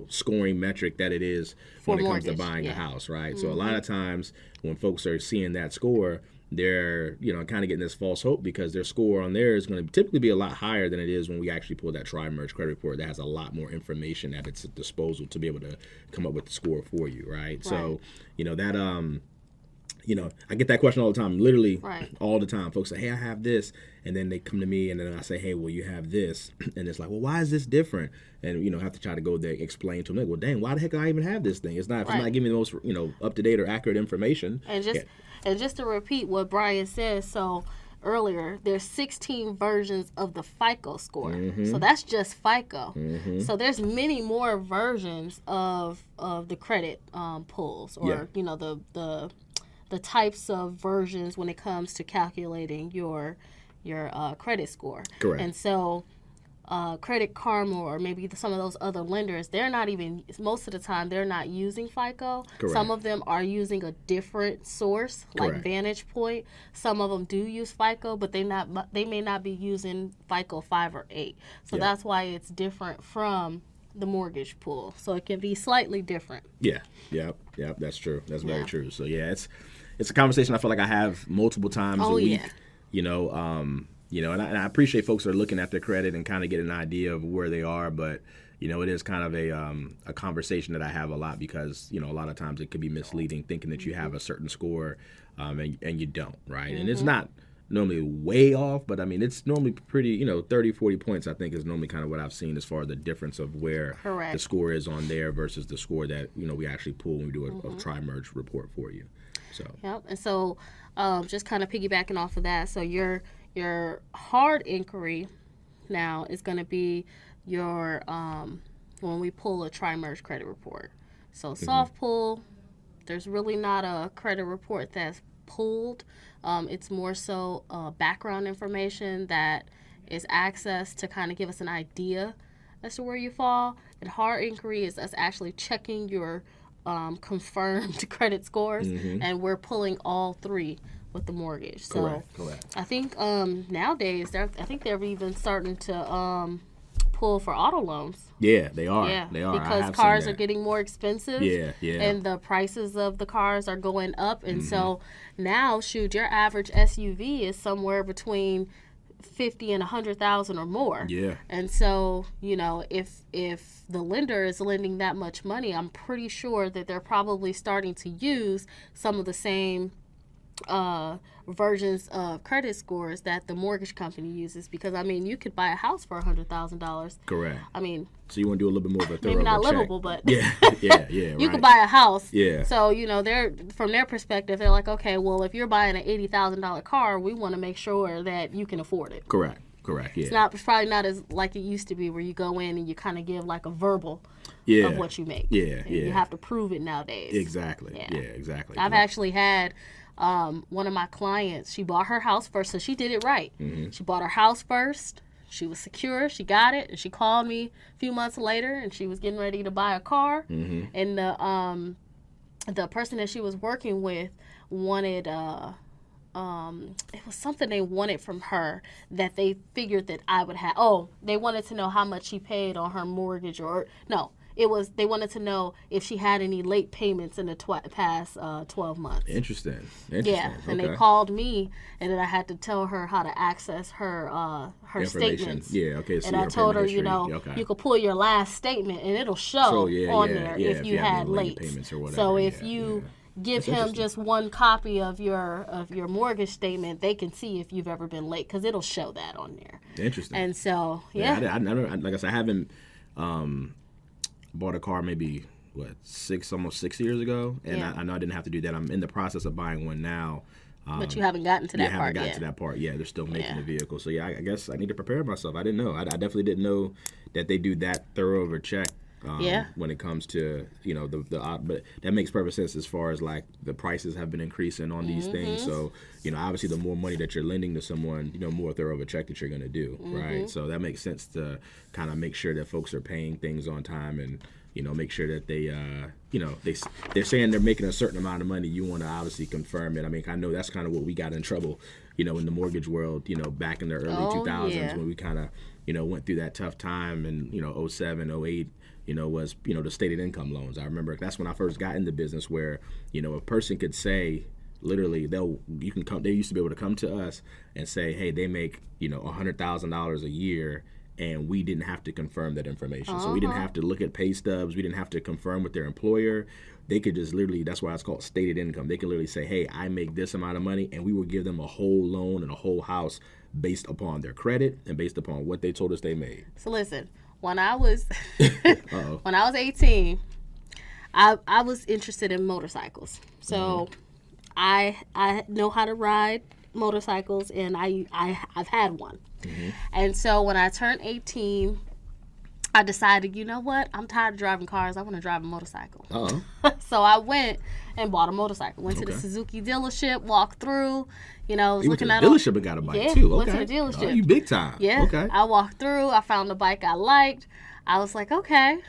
scoring metric that it is when it comes to buying a house, right? So a lot of times when folks are seeing that score, they're kind of getting this false hope because their score on there is going to typically be a lot higher than it is when we actually pull that tri-merge credit report that has a lot more information at its disposal to be able to come up with the score for you, right? So that I get that question all the time, literally all the time. Folks say, hey, I have this. And then they come to me and then I say, hey, well, you have this. And it's like, well, why is this different? And, have to try to go there, explain to them, like, well, dang, why the heck do I even have this thing? It's not giving me the most, up-to-date or accurate information. And just to repeat what Bryan said, so earlier, there's 16 versions of the FICO score. So that's just FICO. So there's many more versions of the credit pulls or, the types of versions when it comes to calculating your credit score. Correct. And so Credit Karma or maybe some of those other lenders, they're not even, most of the time, they're not using FICO. Correct. Some of them are using a different source, like Vantage Point. Some of them do use FICO, but they may not be using FICO 5 or 8. So that's why it's different from the mortgage pool. So it can be slightly different. Yeah, that's true. That's very true. So it's a conversation I feel like I have multiple times a week. And I appreciate folks that are looking at their credit and kind of get an idea of where they are, but it is kind of a conversation that I have a lot because, a lot of times it could be misleading thinking that you have a certain score and you don't, right? And it's not normally way off, but I mean, it's normally pretty, 30, 40 points, I think, is normally kind of what I've seen as far as the difference of where the score is on there versus the score that, we actually pull when we do a tri-merge report for you. So. Yep. And so just kind of piggybacking off of that, so your hard inquiry now is going to be your when we pull a tri-merge credit report. So soft pull, there's really not a credit report that's pulled. It's more so background information that is accessed to kind of give us an idea as to where you fall. And hard inquiry is us actually checking your confirmed credit scores, and we're pulling all three with the mortgage. Correct. I think nowadays they're even starting to pull for auto loans. Yeah, they are. Yeah, they are. Because cars are getting more expensive. Yeah. And the prices of the cars are going up, and so now, your average SUV is somewhere between 50 and 100,000 or more. Yeah. And so, if the lender is lending that much money, I'm pretty sure that they're probably starting to use some of the same versions of credit scores that the mortgage company uses, because I mean, you could buy a house for $100,000. Correct. I mean, so you want to do a little bit more of a thorough maybe not check. livable, but yeah, you could buy a house. Yeah. So they're from their perspective, they're like, okay, well, if you're buying an $80,000 car, we want to make sure that you can afford it. Correct. Yeah. It's probably not as like it used to be, where you go in and you kind of give like a verbal of what you make. Yeah. You have to prove it nowadays. Exactly. Yeah, exactly. I've actually had one of my clients, she bought her house first, so she did it right. She bought her house first. She was secure. She got it, and she called me a few months later, and she was getting ready to buy a car. And the person that she was working with wanted it was something they wanted from her that they figured that I would have. Oh, they wanted to know how much she paid on her mortgage, they wanted to know if she had any late payments in the past 12 months. Interesting. Yeah, and they called me, and then I had to tell her how to access her statements. Yeah, okay. So and I told her, you could pull your last statement, and it'll show there if you had late payments or whatever. So if you give him just one copy of your mortgage statement, they can see if you've ever been late, because it'll show that on there. Interesting. And so, I never, like I said, I haven't bought a car maybe almost 6 years ago, and I know I didn't have to do that. I'm in the process of buying one now. But you haven't gotten to that part yet. haven't gotten to that part yet. They're still making the vehicle. So, I guess I need to prepare myself. I didn't know. I definitely didn't know that they do that thorough of a check when it comes to, but that makes perfect sense as far as, like, the prices have been increasing on these things. So, obviously the more money that you're lending to someone, more thorough of a check that you're going to do, right? So that makes sense to kind of make sure that folks are paying things on time and, make sure that they, they're saying they're making a certain amount of money. You want to obviously confirm it. I mean, I know that's kind of what we got in trouble, in the mortgage world, back in the early 2000s when we kind of, went through that tough time and, 07, 08, was, the stated income loans. I remember that's when I first got into business where, a person could say, literally, they used to be able to come to us and say, hey, they make, $100,000 a year, and we didn't have to confirm that information. So we didn't have to look at pay stubs. We didn't have to confirm with their employer. They could just literally, that's why it's called stated income. They could literally say, hey, I make this amount of money, and we would give them a whole loan and a whole house based upon their credit and based upon what they told us they made. So listen, when I was 18, I was interested in motorcycles. So I know how to ride motorcycles, and I've had one. And so when I turned 18, I decided, you know what? I'm tired of driving cars. I want to drive a motorcycle. So I went and bought a motorcycle. Went to the Suzuki dealership, walked through, was looking at the dealership and got a bike too. Okay. Went to the dealership. Oh, you big time. Yeah. Okay. I walked through. I found a bike I liked. I was like, okay,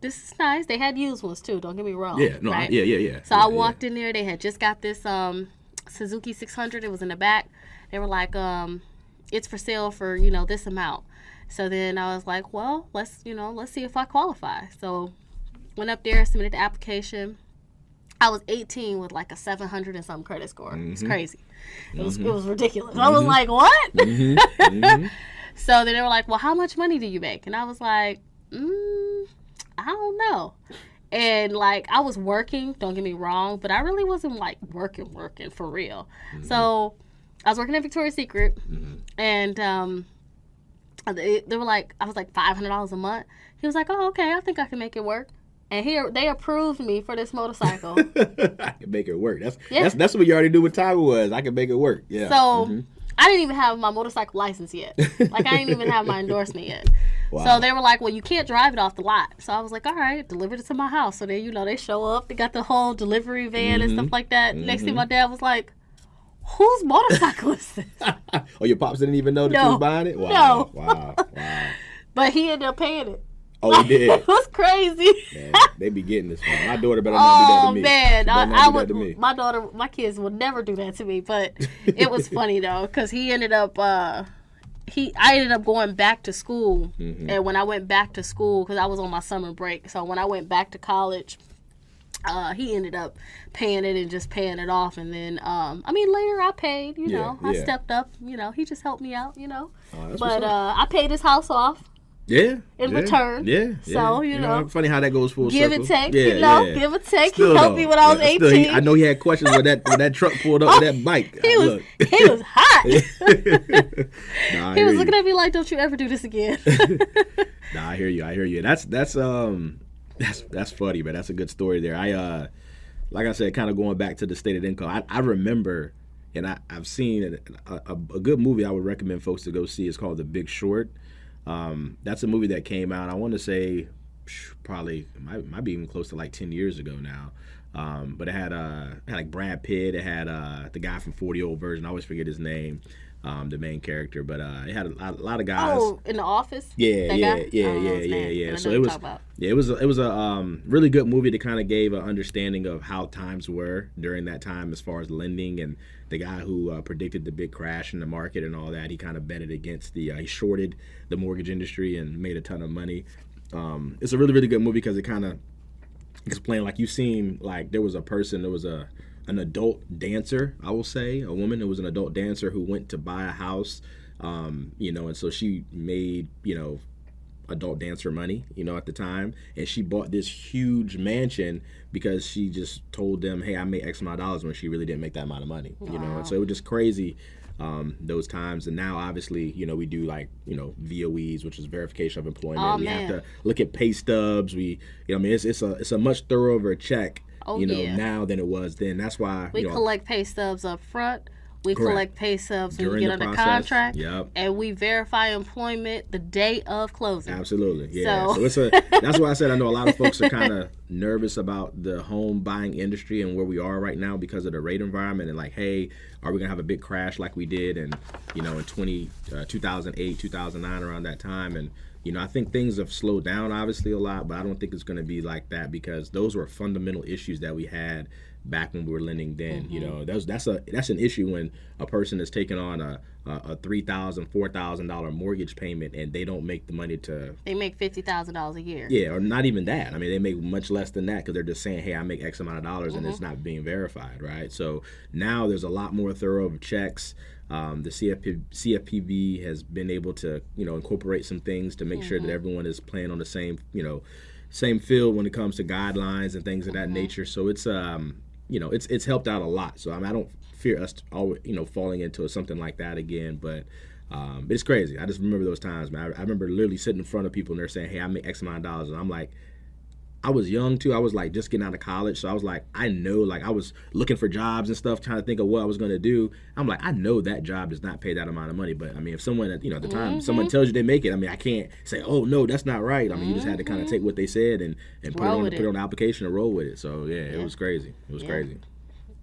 this is nice. They had used ones too. Don't get me wrong. Yeah. No. Right? Yeah. So I walked in there. They had just got this Suzuki 600. It was in the back. They were like, it's for sale for this amount. So then I was like, well, let's see if I qualify. So went up there, submitted the application. I was 18 with like a 700 and some credit score. It's crazy. It was ridiculous. I was like, what? So then they were like, well, how much money do you make? And I was like, I don't know. And like, I was working, don't get me wrong, but I really wasn't like working for real. So I was working at Victoria's Secret, and they were like, I was like $500 a month. He was like, oh, okay, I think I can make it work. And here they approved me for this motorcycle. I can make it work. That's what you already knew what Tiger was. I can make it work. Yeah. So I didn't even have my motorcycle license yet. Like, I didn't even have my endorsement yet. Wow. So they were like, well, you can't drive it off the lot. So I was like, all right, delivered it to my house. So then, they show up. They got the whole delivery van and stuff like that. Next thing my dad was like, whose motorcycle is this? Oh, your pops didn't even know that you was buying it? Wow. No. Wow. But he ended up paying it. Oh, he did? It was crazy. Man, they be getting this one. My daughter better not do that to me. Oh, man. My kids would never do that to me. But it was funny, though, because he ended up... I ended up going back to school, and when I went back to school, because I was on my summer break, so when I went back to college, he ended up paying it and just paying it off, and then, later I paid, I stepped up, he just helped me out, Oh, but I paid his house off. Yeah. In return. Yeah. So, funny how that goes full give circle. Give and take, give and take. Still, he helped me when I was 18. I know he had questions when that truck pulled up with that bike. He was hot. He was looking at me like, don't you ever do this again. Nah, I hear you. That's funny, man. That's a good story there. Like I said, kind of going back to the stated income, I remember, and I've seen a good movie I would recommend folks to go see. It's called The Big Short. That's a movie that came out, I want to say, probably might be even close to like 10 years ago now. But it had like Brad Pitt. It had the guy from 40 Old Version. I always forget his name, the main character. But it had a lot of guys. Oh, in The Office. Yeah. So it was a really good movie that kind of gave an understanding of how times were during that time as far as lending, and the guy who predicted the big crash in the market and all that. He kind of betted against he shorted the mortgage industry and made a ton of money. It's a really, really good movie because it kind of explained, like, you've seen, like, there was an adult dancer, I will say, a woman who was an adult dancer who went to buy a house, and so she made, adult dancer money, at the time, and she bought this huge mansion because she just told them, hey, I made X amount of dollars, when she really didn't make that amount of money. Wow. And so it was just crazy, those times. And now obviously, we do, like, VOEs, which is verification of employment. We have to look at pay stubs. It's a much thorougher check, now than it was then. That's why we collect pay stubs up front. We Correct. collect pay stubs when During you get the under process. contract, Yep. and we verify employment the day of closing. Absolutely, yeah. So that's why I said I know a lot of folks are kind of nervous about the home buying industry and where we are right now because of the rate environment, and like, hey, are we gonna have a big crash like we did in 2008, 2009, around that time? And I think things have slowed down obviously a lot, but I don't think it's gonna be like that because those were fundamental issues that we had back when we were lending then. That's an issue when a person is taking on a $3,000, $4,000 mortgage payment and they don't make the money they make $50,000 a year. Yeah, or not even that. I mean, they make much less than that because they're just saying, hey, I make X amount of dollars, and it's not being verified, right? So now there's a lot more thorough checks. The CFPB has been able to incorporate some things to make sure that everyone is playing on the same field when it comes to guidelines and things of that nature. So it's it's helped out a lot. So I don't fear us always falling into something like that again. But it's crazy. I just remember those times, man. I remember literally sitting in front of people and they're saying, hey, I make X amount of dollars, and I'm like, I was young too. I was like just getting out of college, so I was like, I know, like I was looking for jobs and stuff, trying to think of what I was going to do. I'm like, I know that job does not pay that amount of money, but I mean, if someone at the time someone tells you they make it, I mean, I can't say, oh no, that's not right. I mean, you just had to kind of take what they said and put it on the application and roll with it. So yeah, it was crazy. It was crazy.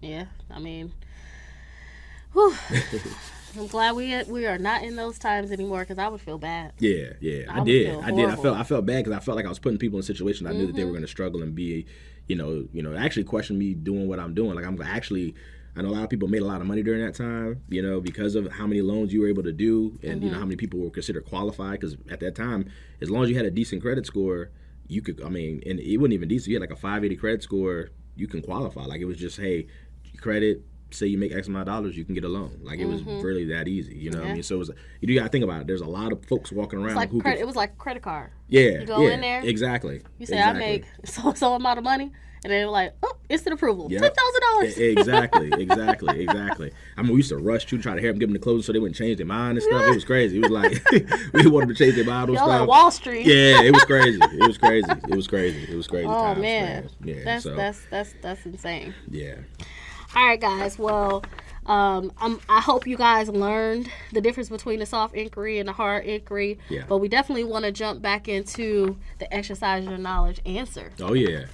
Yeah, I mean, whew. I'm glad we are not in those times anymore because I would feel bad. Yeah, I did. I felt bad because I felt like I was putting people in a situation I knew that they were going to struggle and be, actually question me doing what I'm doing. Like I know a lot of people made a lot of money during that time, because of how many loans you were able to do and how many people were considered qualified. Because at that time, as long as you had a decent credit score, you could. I mean, and it wasn't even decent. You had like a 580 credit score. you can qualify. Like, it was just, hey, credit, say you make X amount of dollars, you can get a loan. Like, it was really that easy, you know what I mean? So it was, you got to think about it. There's a lot of folks walking around who it was like a credit card. Yeah. You go in there. Exactly. You say, I make so amount of money. And they're like, oh, instant approval. Yep. $10,000. Exactly. I mean, we used to rush to try to have them give them the closing so they wouldn't change their mind and stuff. It was crazy. It was like, we wanted them to change their mind on Y'all stuff. like Wall Street. Yeah, it was crazy. Oh, times, man. Yeah, that's insane. Yeah. All right, guys. Well, I hope you guys learned the difference between the soft inquiry and the hard inquiry. Yeah. But we definitely want to jump back into the exercise your knowledge answer. Oh, yeah.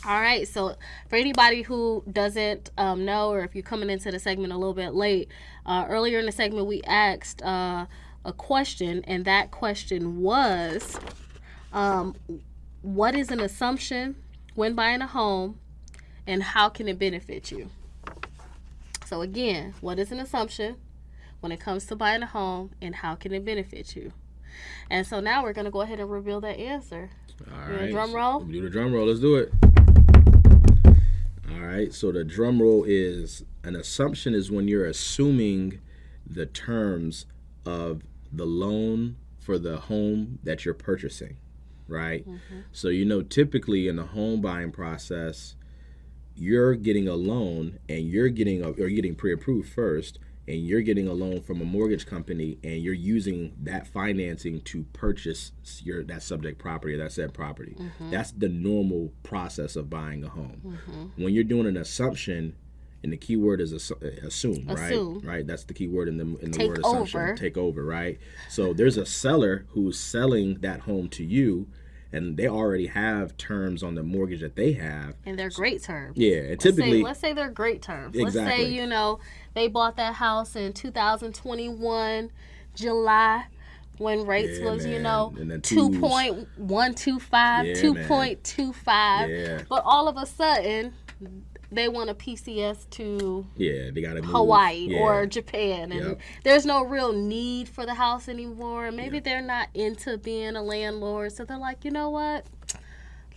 All right. So for anybody who doesn't know, or if you're coming into the segment a little bit late, earlier in the segment we asked a question, and that question was, what is an assumption when buying a home, and how can it benefit you? So again, what is an assumption when it comes to buying a home, and how can it benefit you? And so now we're going to go ahead and reveal that answer. All right. Drum roll? So do the drum roll. Let's do it. All right. So the drum roll is, an assumption is when you're assuming the terms of the loan for the home that you're purchasing, right? Mm-hmm. So, typically in the home buying process, you're getting a loan, and you're getting pre-approved first, and you're getting a loan from a mortgage company, and you're using that financing to purchase that subject property or that said property. Mm-hmm. That's the normal process of buying a home. Mm-hmm. When you're doing an assumption, and the key word is assume, right? Right. That's the key word in the word assumption. Take over, right? So there's a seller who's selling that home to you, and they already have terms on the mortgage that they have. And they're great terms. Yeah, and typically... Let's say they're great terms. Exactly. Let's say, they bought that house in 2021, July, when rates was, 2.125, 2.25. Yeah. But all of a sudden, they want a PCS to they gotta move. Hawaii or Japan, and there's no real need for the house anymore. Maybe they're not into being a landlord, so they're like, you know what?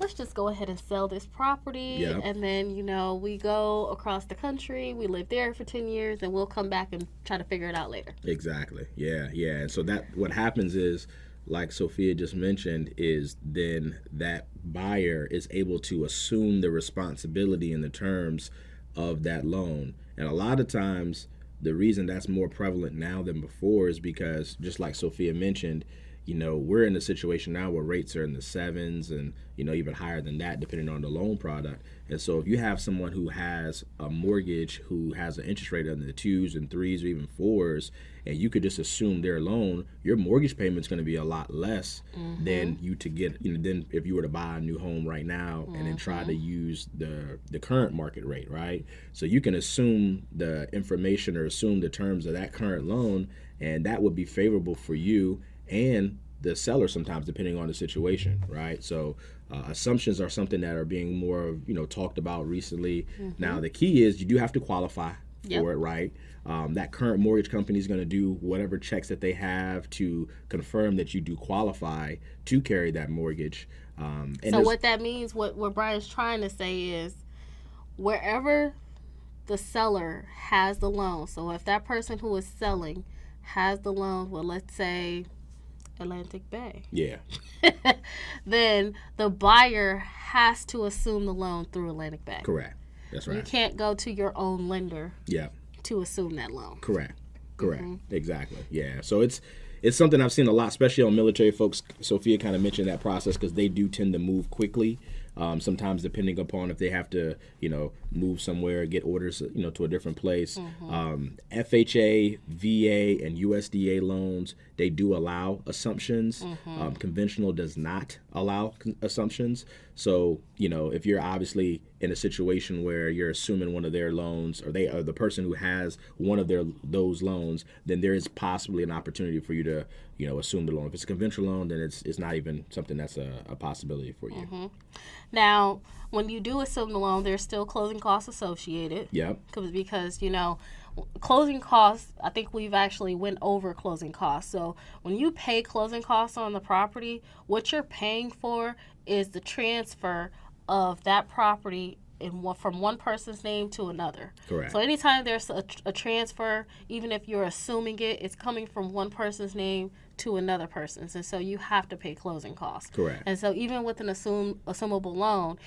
Let's just go ahead and sell this property, and then, we go across the country, we live there for 10 years, and we'll come back and try to figure it out later. Exactly. Yeah. And so what happens is, like Sophia just mentioned, is then that buyer is able to assume the responsibility in the terms of that loan. And a lot of times, the reason that's more prevalent now than before is because, just like Sophia mentioned, we're in a situation now where rates are in the 7s and, even higher than that, depending on the loan product. And so if you have someone who has a mortgage who has an interest rate in the 2s and 3s or even 4s, and you could just assume their loan, your mortgage payment's going to be a lot less than than if you were to buy a new home right now and then try to use the current market rate, right? So you can assume the information or assume the terms of that current loan, and that would be favorable for you and the seller sometimes, depending on the situation, right? So assumptions are something that are being more, talked about recently. Now, the key is you do have to qualify for it, right? That current mortgage company is going to do whatever checks that they have to confirm that you do qualify to carry that mortgage. So what that means, what Bryan's trying to say is, wherever the seller has the loan, so if that person who is selling has the loan, well, let's say Atlantic Bay. Yeah. Then the buyer has to assume the loan through Atlantic Bay. Correct. That's right. You can't go to your own lender. Yeah. To assume that loan. Correct. Exactly. Yeah. So it's something I've seen a lot, especially on military folks. Sophia kind of mentioned that process because they do tend to move quickly. Sometimes depending upon if they have to, move somewhere, get orders, to a different place. FHA, VA, and USDA loans, they do allow assumptions. Conventional does not allow assumptions. So, if you're obviously in a situation where you're assuming one of their loans, or they are the person who has one of those loans, then there is possibly an opportunity for you to, assume the loan. If it's a conventional loan, then it's not even something that's a possibility for you. Now, when you do assume the loan, there's still closing costs associated. Yep. Because, closing costs, I think we've actually went over closing costs. So when you pay closing costs on the property, what you're paying for is the transfer of that property from one person's name to another. Correct. So anytime there's a transfer, even if you're assuming it's coming from one person's name to another person's, and so you have to pay closing costs. Correct. And so even with an assumable loan,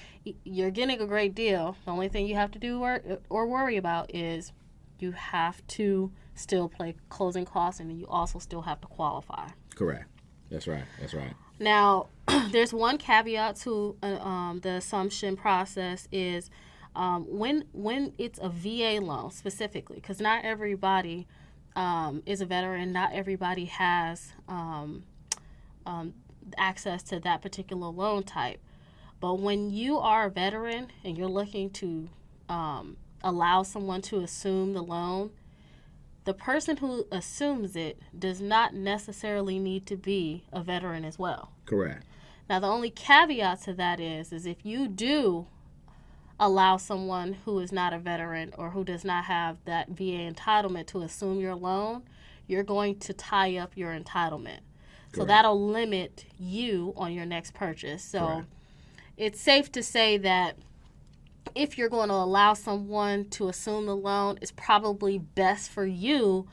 you're getting a great deal. The only thing you have to do or worry about is you have to still pay closing costs, and you also still have to qualify. Correct. That's right. Now, there's one caveat to the assumption process is when it's a VA loan specifically, because not everybody is a veteran, not everybody has access to that particular loan type. But when you are a veteran and you're looking to allow someone to assume the loan, the person who assumes it does not necessarily need to be a veteran as well. Correct. Now, the only caveat to that is if you do allow someone who is not a veteran or who does not have that VA entitlement to assume your loan, you're going to tie up your entitlement. Correct. So that'll limit you on your next purchase. So Correct. It's safe to say that if you're going to allow someone to assume the loan, it's probably best for you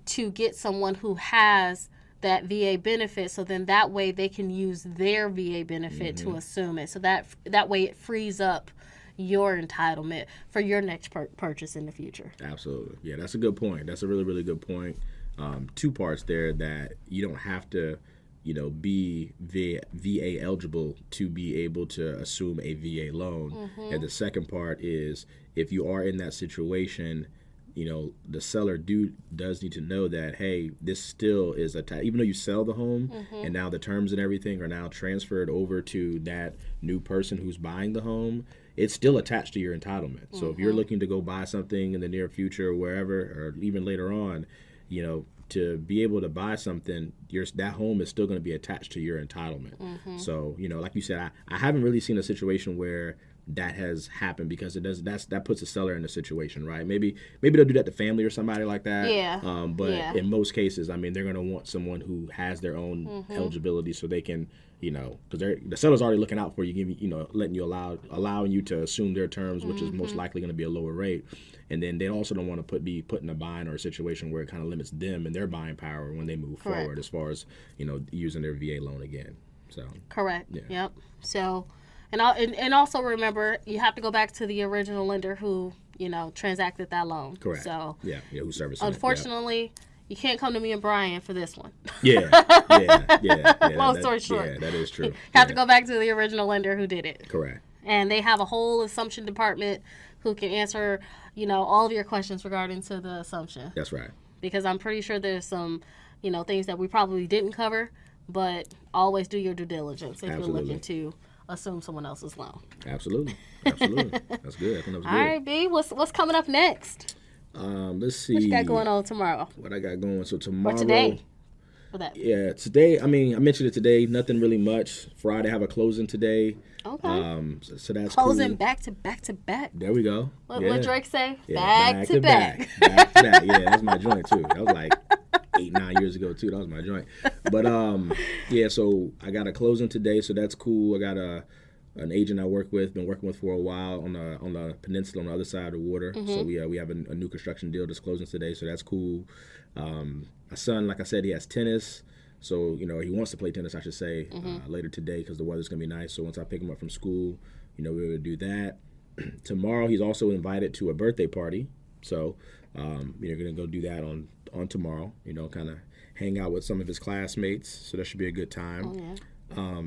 to get someone who has that VA benefit, so then that way they can use their VA benefit to assume it. So that way it frees up your entitlement for your next purchase in the future. Absolutely. Yeah, that's a good point. That's a really, really good point. Two parts there, that you don't have to be VA eligible to be able to assume a VA loan. And the second part is, if you are in that situation, the seller does need to know that, hey, this still is even though you sell the home and now the terms and everything are now transferred over to that new person who's buying the home, it's still attached to your entitlement. So if you're looking to go buy something in the near future or wherever, or even later on, to be able to buy something, that home is still going to be attached to your entitlement. So, like you said, I haven't really seen a situation where that has happened, because that puts the seller in a situation, right? Maybe they'll do that to family or somebody like that. Yeah. But in most cases, I mean, they're going to want someone who has their own eligibility, so they can, because the seller's already looking out for you, letting you allowing you to assume their terms, which is most likely going to be a lower rate. And then they also don't want to be put in a bind or a situation where it kind of limits them and their buying power when they move Correct. forward, as far as using their VA loan again. So Correct. Yeah. Yep. So, and also remember, you have to go back to the original lender who transacted that loan. Correct. So who serviced it. Unfortunately, you can't come to me and Bryan for this one. Yeah. Long story short. Yeah, that is true. Have to go back to the original lender who did it. Correct. And they have a whole assumption department who can answer, all of your questions regarding to the assumption. That's right. Because I'm pretty sure there's some, things that we probably didn't cover, but always do your due diligence if Absolutely. you're looking to assume someone else's loan. Absolutely. That's good. I think that was good. All right, B, what's coming up next? Let's see. What you got going on tomorrow? What I got going. So tomorrow. Or today. For that. Yeah, today, I mentioned it today, nothing really much. Friday, I have a closing today. Okay. So that's closing cool. back to back to back. There we go. What Drake say? Yeah, back to back. Back to back. Yeah, that's my joint too. That was like 8-9 years ago too. That was my joint. But so I got a closing today, so that's cool. I got an agent I been working with for a while on the peninsula on the other side of the water. So we have a new construction deal that's closing today, so that's cool. My son, like I said, he has tennis. So, he wants to play tennis, I should say, later today, because the weather's going to be nice. So once I pick him up from school, we're going to do that. Tomorrow, he's also invited to a birthday party. So, we're going to go do that on tomorrow, kind of hang out with some of his classmates. So that should be a good time. Oh, yeah.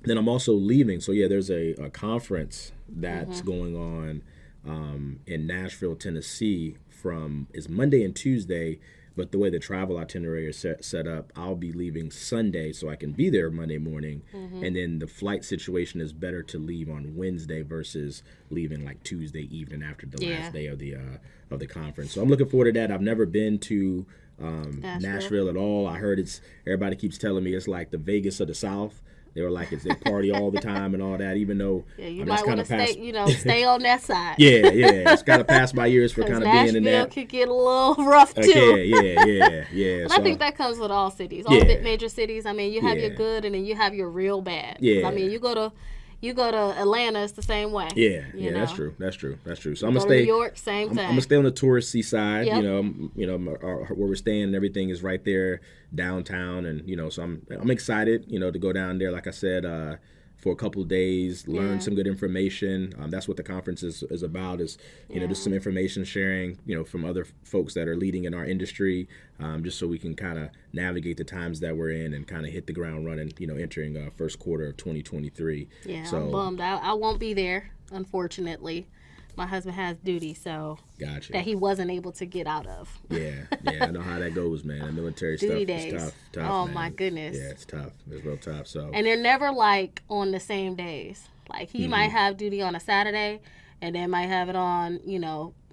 Then I'm also leaving. So, there's a conference that's going on in Nashville, Tennessee it's Monday and Tuesday. But the way the travel itinerary is set up, I'll be leaving Sunday so I can be there Monday morning. And then the flight situation is better to leave on Wednesday versus leaving like Tuesday evening after the last day of the conference. So I'm looking forward to that. I've never been to Nashville at all. I heard everybody keeps telling me it's like the Vegas of the South. They were like, they party all the time and all that, even though you might want to stay on that side. Yeah, it's got to pass by years for kind of being in that. Nashville could get a little rough too. Yeah. And I think that comes with all cities, all major cities. You have your good and then you have your real bad. Yeah. You go You go to Atlanta, it's the same way. Yeah, you know? That's true. So I'm gonna stay. New York, same thing. I'm gonna stay on the touristy side. Yep. Where we're staying and everything is right there downtown, and so I'm excited, to go down there. Like I said, for a couple of days, learn some good information. That's what the conference is about. Is just some information sharing, from other folks that are leading in our industry, just so we can kind of navigate the times that we're in and kind of hit the ground running. Entering first quarter of 2023. Yeah, so, I'm bummed. I won't be there, unfortunately. My husband has duty, so gotcha. That he wasn't able to get out of. Yeah, I know how that goes, man. The military duty stuff days. is tough. Oh, man. my goodness. Yeah, it's tough. It's real tough. So, and they're never like on the same days. Like he might have duty on a Saturday, and then might have it on.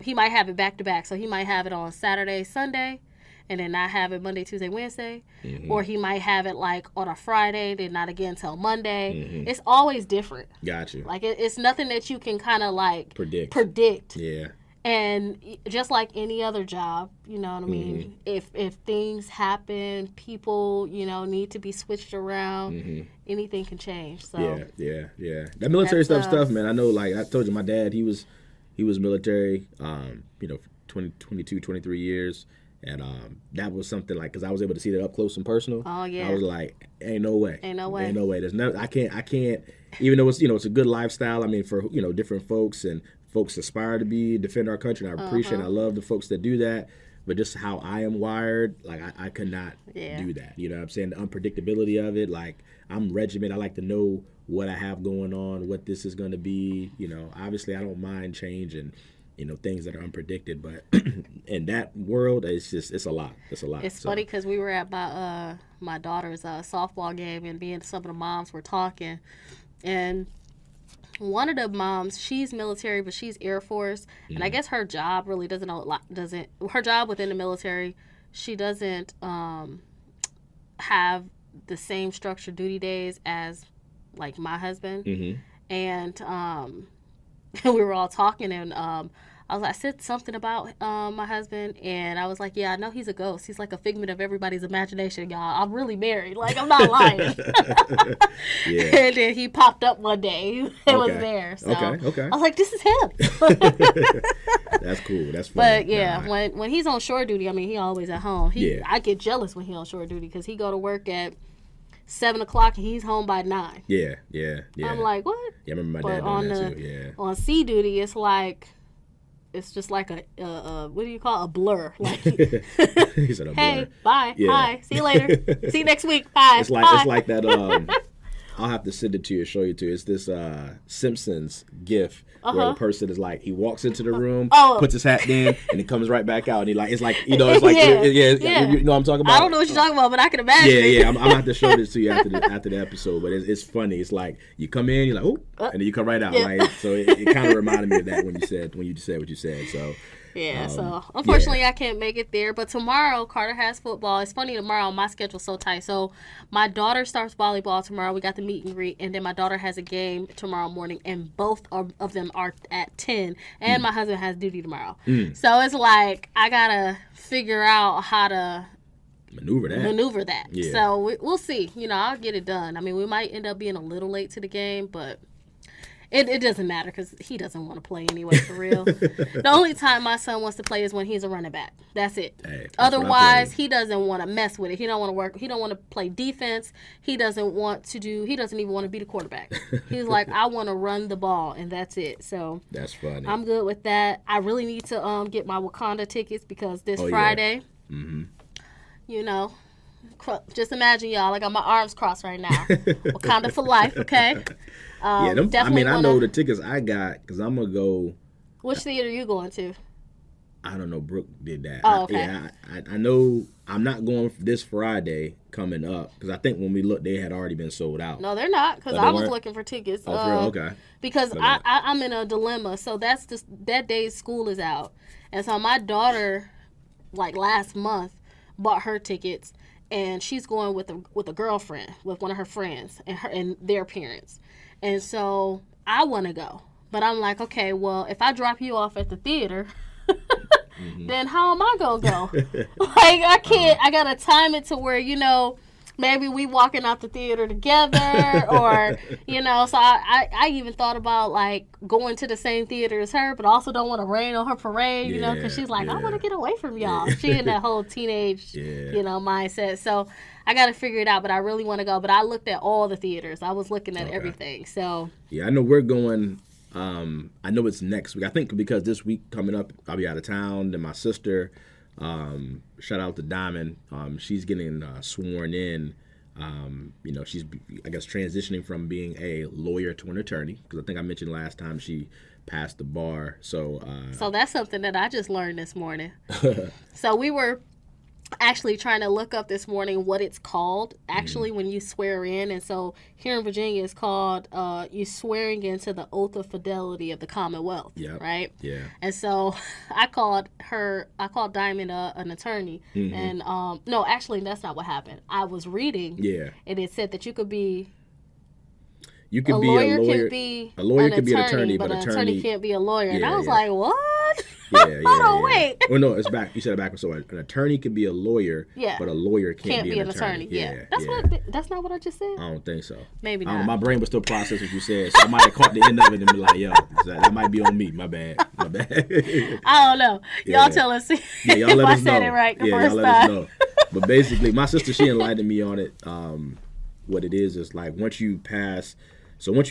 He might have it back to back. So he might have it on Saturday, Sunday, and then not have it Monday, Tuesday, Wednesday. Or he might have it like on a Friday, then not again until Monday. It's always different. Gotcha. Like it's nothing that you can kind of like predict. Yeah. And just like any other job, you know what I mean? If things happen, people, need to be switched around, anything can change. So Yeah. That military stuff's tough, man. I know, like I told you, my dad, he was military, 22, 23 years. And that was something like, because I was able to see that up close and personal. Oh yeah. I was like, ain't no way. There's I can't. Even though it's a good lifestyle. I mean, for different folks, and folks aspire to defend our country. And I appreciate. And I love the folks that do that. But just how I am wired, like I could not do that. You know what I'm saying? The unpredictability of it. Like I'm regimented. I like to know what I have going on, what this is going to be. Obviously I don't mind change and things that are unpredicted, but in that world, it's a lot. It's funny because we were at my daughter's softball game, and some of the moms were talking, and one of the moms, she's military, but she's Air Force, and I guess her job really her job within the military, she doesn't have the same structured duty days as like my husband, and we were all talking, and I said something about my husband, and I was like, yeah, I know he's a ghost. He's like a figment of everybody's imagination, y'all. I'm really married. Like, I'm not lying. And then he popped up one day and was there. So okay. I was like, this is him. That's cool. That's funny. But yeah, when he's on shore duty, I mean, he always at home. I get jealous when he's on shore duty because he go to work at 7:00 and he's home by 9. Yeah. I'm like, what? Yeah, I remember my dad doing that too. Yeah. On sea duty, it's just like a what do you call it? A blur. Like, he said a blur. Hey, bye, hi, see you later, see you next week, bye. It's like that. I'll have to send it to you, show you too. It's this Simpsons gif where the person is like, he walks into the room, puts his hat in, and he comes right back out, and you know what I'm talking about. I don't know what you're talking about, but I can imagine. Yeah. I'm gonna have to show this to you after the episode, but it's funny. It's like you come in, you're like, oh, and then you come right out. Like, so it kind of reminded me of that when you said what you said. So. Yeah, so unfortunately I can't make it there. But tomorrow Carter has football. It's funny, tomorrow my schedule's so tight. So my daughter starts volleyball tomorrow. We got the meet and greet, and then my daughter has a game tomorrow morning, and both of them are at 10. And my husband has duty tomorrow. So it's like I gotta figure out how to maneuver that. Yeah. So we'll see. I'll get it done. I mean, we might end up being a little late to the game, but It doesn't matter because he doesn't want to play anyway, for real. The only time my son wants to play is when he's a running back. That's it. Hey, that's Otherwise, he doesn't want to mess with it. He don't want to work. He don't want to play defense. He doesn't even want to be the quarterback. He's like, I want to run the ball, and that's it. So that's funny. I'm good with that. I really need to get my Wakanda tickets because this Friday, just imagine, y'all, I got my arms crossed right now. Wakanda for life, okay? I know the tickets I got because I'm going to go. Which theater are you going to? I don't know. Brooke did that. Oh, okay. I know I'm not going this Friday coming up because I think when we looked, they had already been sold out. No, they're not because I was looking for tickets. Oh, for real? Okay. Because I'm in a dilemma. So that's just that day school is out. And so my daughter, like last month, bought her tickets. And she's going with a girlfriend, with one of her friends and their parents. And so I want to go. But I'm like, okay, well, if I drop you off at the theater, then how am I going to go? Like, I can't. I got to time it to where, maybe we walking out the theater together, or you know. So I even thought about like going to the same theater as her, but also don't want to rain on her parade, you know, because she's like, I want to get away from y'all. She in that whole teenage, you know, mindset. So I got to figure it out, but I really want to go. But I looked at all the theaters. I was looking at everything. So yeah, I know we're going. I know it's next week. I think because this week coming up, I'll be out of town. And my sister, shout out to Diamond. She's getting sworn in. You know, she's, I guess, transitioning from being a lawyer to an attorney. Because I think I mentioned last time she passed the bar. So that's something that I just learned this morning. So we were actually trying to look up this morning what it's called actually when you swear in. And so here in Virginia it's called you swearing into the oath of fidelity of the Commonwealth. Right? Yeah. And so I called Diamond an attorney. And no, actually that's not what happened. I was reading and it said that you could be a lawyer can be an attorney, but an attorney can't be a lawyer. And I was like, what? Hold on, wait. Well, no, it's back. You said it backwards. So an attorney can be a lawyer, but a lawyer can't be an attorney. That's not what I just said. I don't think so. Maybe not. My brain was still processing what you said, so I might have caught the end of it and be like, yo, that might be on me. My bad. I don't know. Y'all tell us y'all if let I us said know. it right the y'all first let time. us know. But basically, my sister, she enlightened me on it. What it is like once you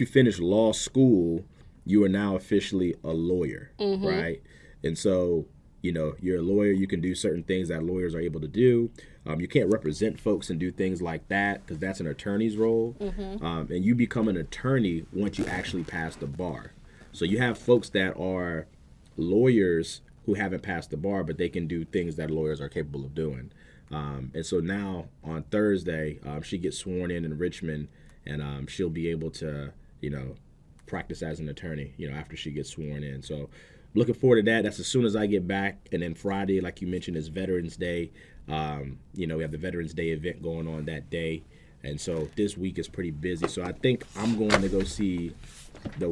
finish law school, you are now officially a lawyer, right? And so, you know, you're a lawyer. You can do certain things that lawyers are able to do. You can't represent folks and do things like that because that's an attorney's role. And you become an attorney once you actually pass the bar. So you have folks that are lawyers who haven't passed the bar, but they can do things that lawyers are capable of doing. And so now on Thursday, she gets sworn in Richmond, and she'll be able to, you know, practice as an attorney, you know, after she gets sworn in. So looking forward to that. That's as soon as I get back. And then Friday, like you mentioned, is Veterans Day. You know, we have the Veterans Day event going on that day. And so this week is pretty busy. So I think I'm going to go see the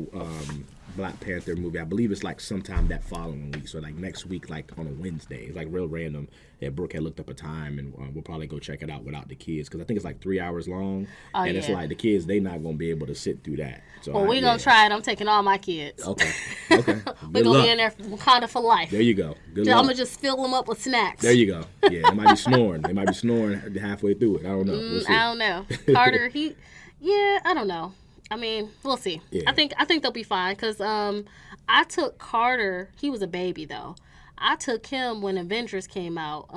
Black Panther movie. I believe it's like sometime that following week. So like next week, like on a Wednesday. It's like real random. Yeah, Brooke had looked up a time, and we'll probably go check it out without the kids because I think it's like 3 hours long. And it's like the kids, they not going to be able to sit through that. So we're going to try it. I'm taking all my kids. Okay. We're going to be in there kind of for life. There you go. Good luck. I'm going to just fill them up with snacks. There you go. Yeah, they might be snoring. They might be snoring halfway through it. I don't know. We'll see. I don't know. Carter, I don't know. I mean, we'll see. Yeah. I think they'll be fine because I took Carter. He was a baby though. I took him when Avengers came out.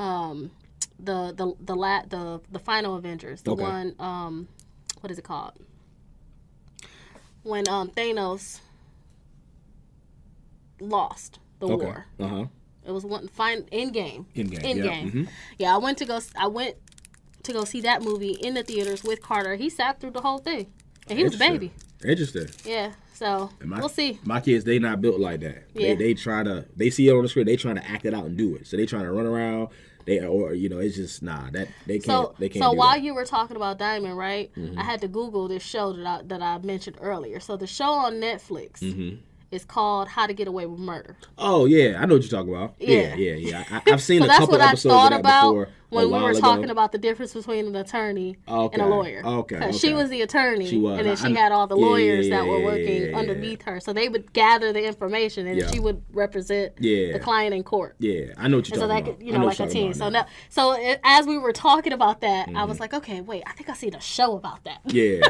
The final Avengers. The one. What is it called? When Thanos lost the war. It was one Endgame. Endgame. Yeah, I went to go see that movie in the theaters with Carter. He sat through the whole thing. And he was a baby. Interesting. Yeah, so we'll see. My kids, they not built like that. Yeah. They see it on the screen, they trying to act it out and do it. So they trying to run around. It's just they can't. So while you were talking about Diamond, right? I had to Google this show that I mentioned earlier. So the show on Netflix is called How to Get Away with Murder. Oh yeah, I know what you're talking about. Yeah. I've seen a couple episodes of that before. When we were talking about the difference between an attorney and a lawyer. Okay. She was the attorney. She was. And then she had all the lawyers that were working underneath her. So they would gather the information and she would represent the client in court. Yeah, I know what you're talking about. You know, like a team. So as we were talking about that, I was like, okay, wait, I think I seen a show about that. Yep.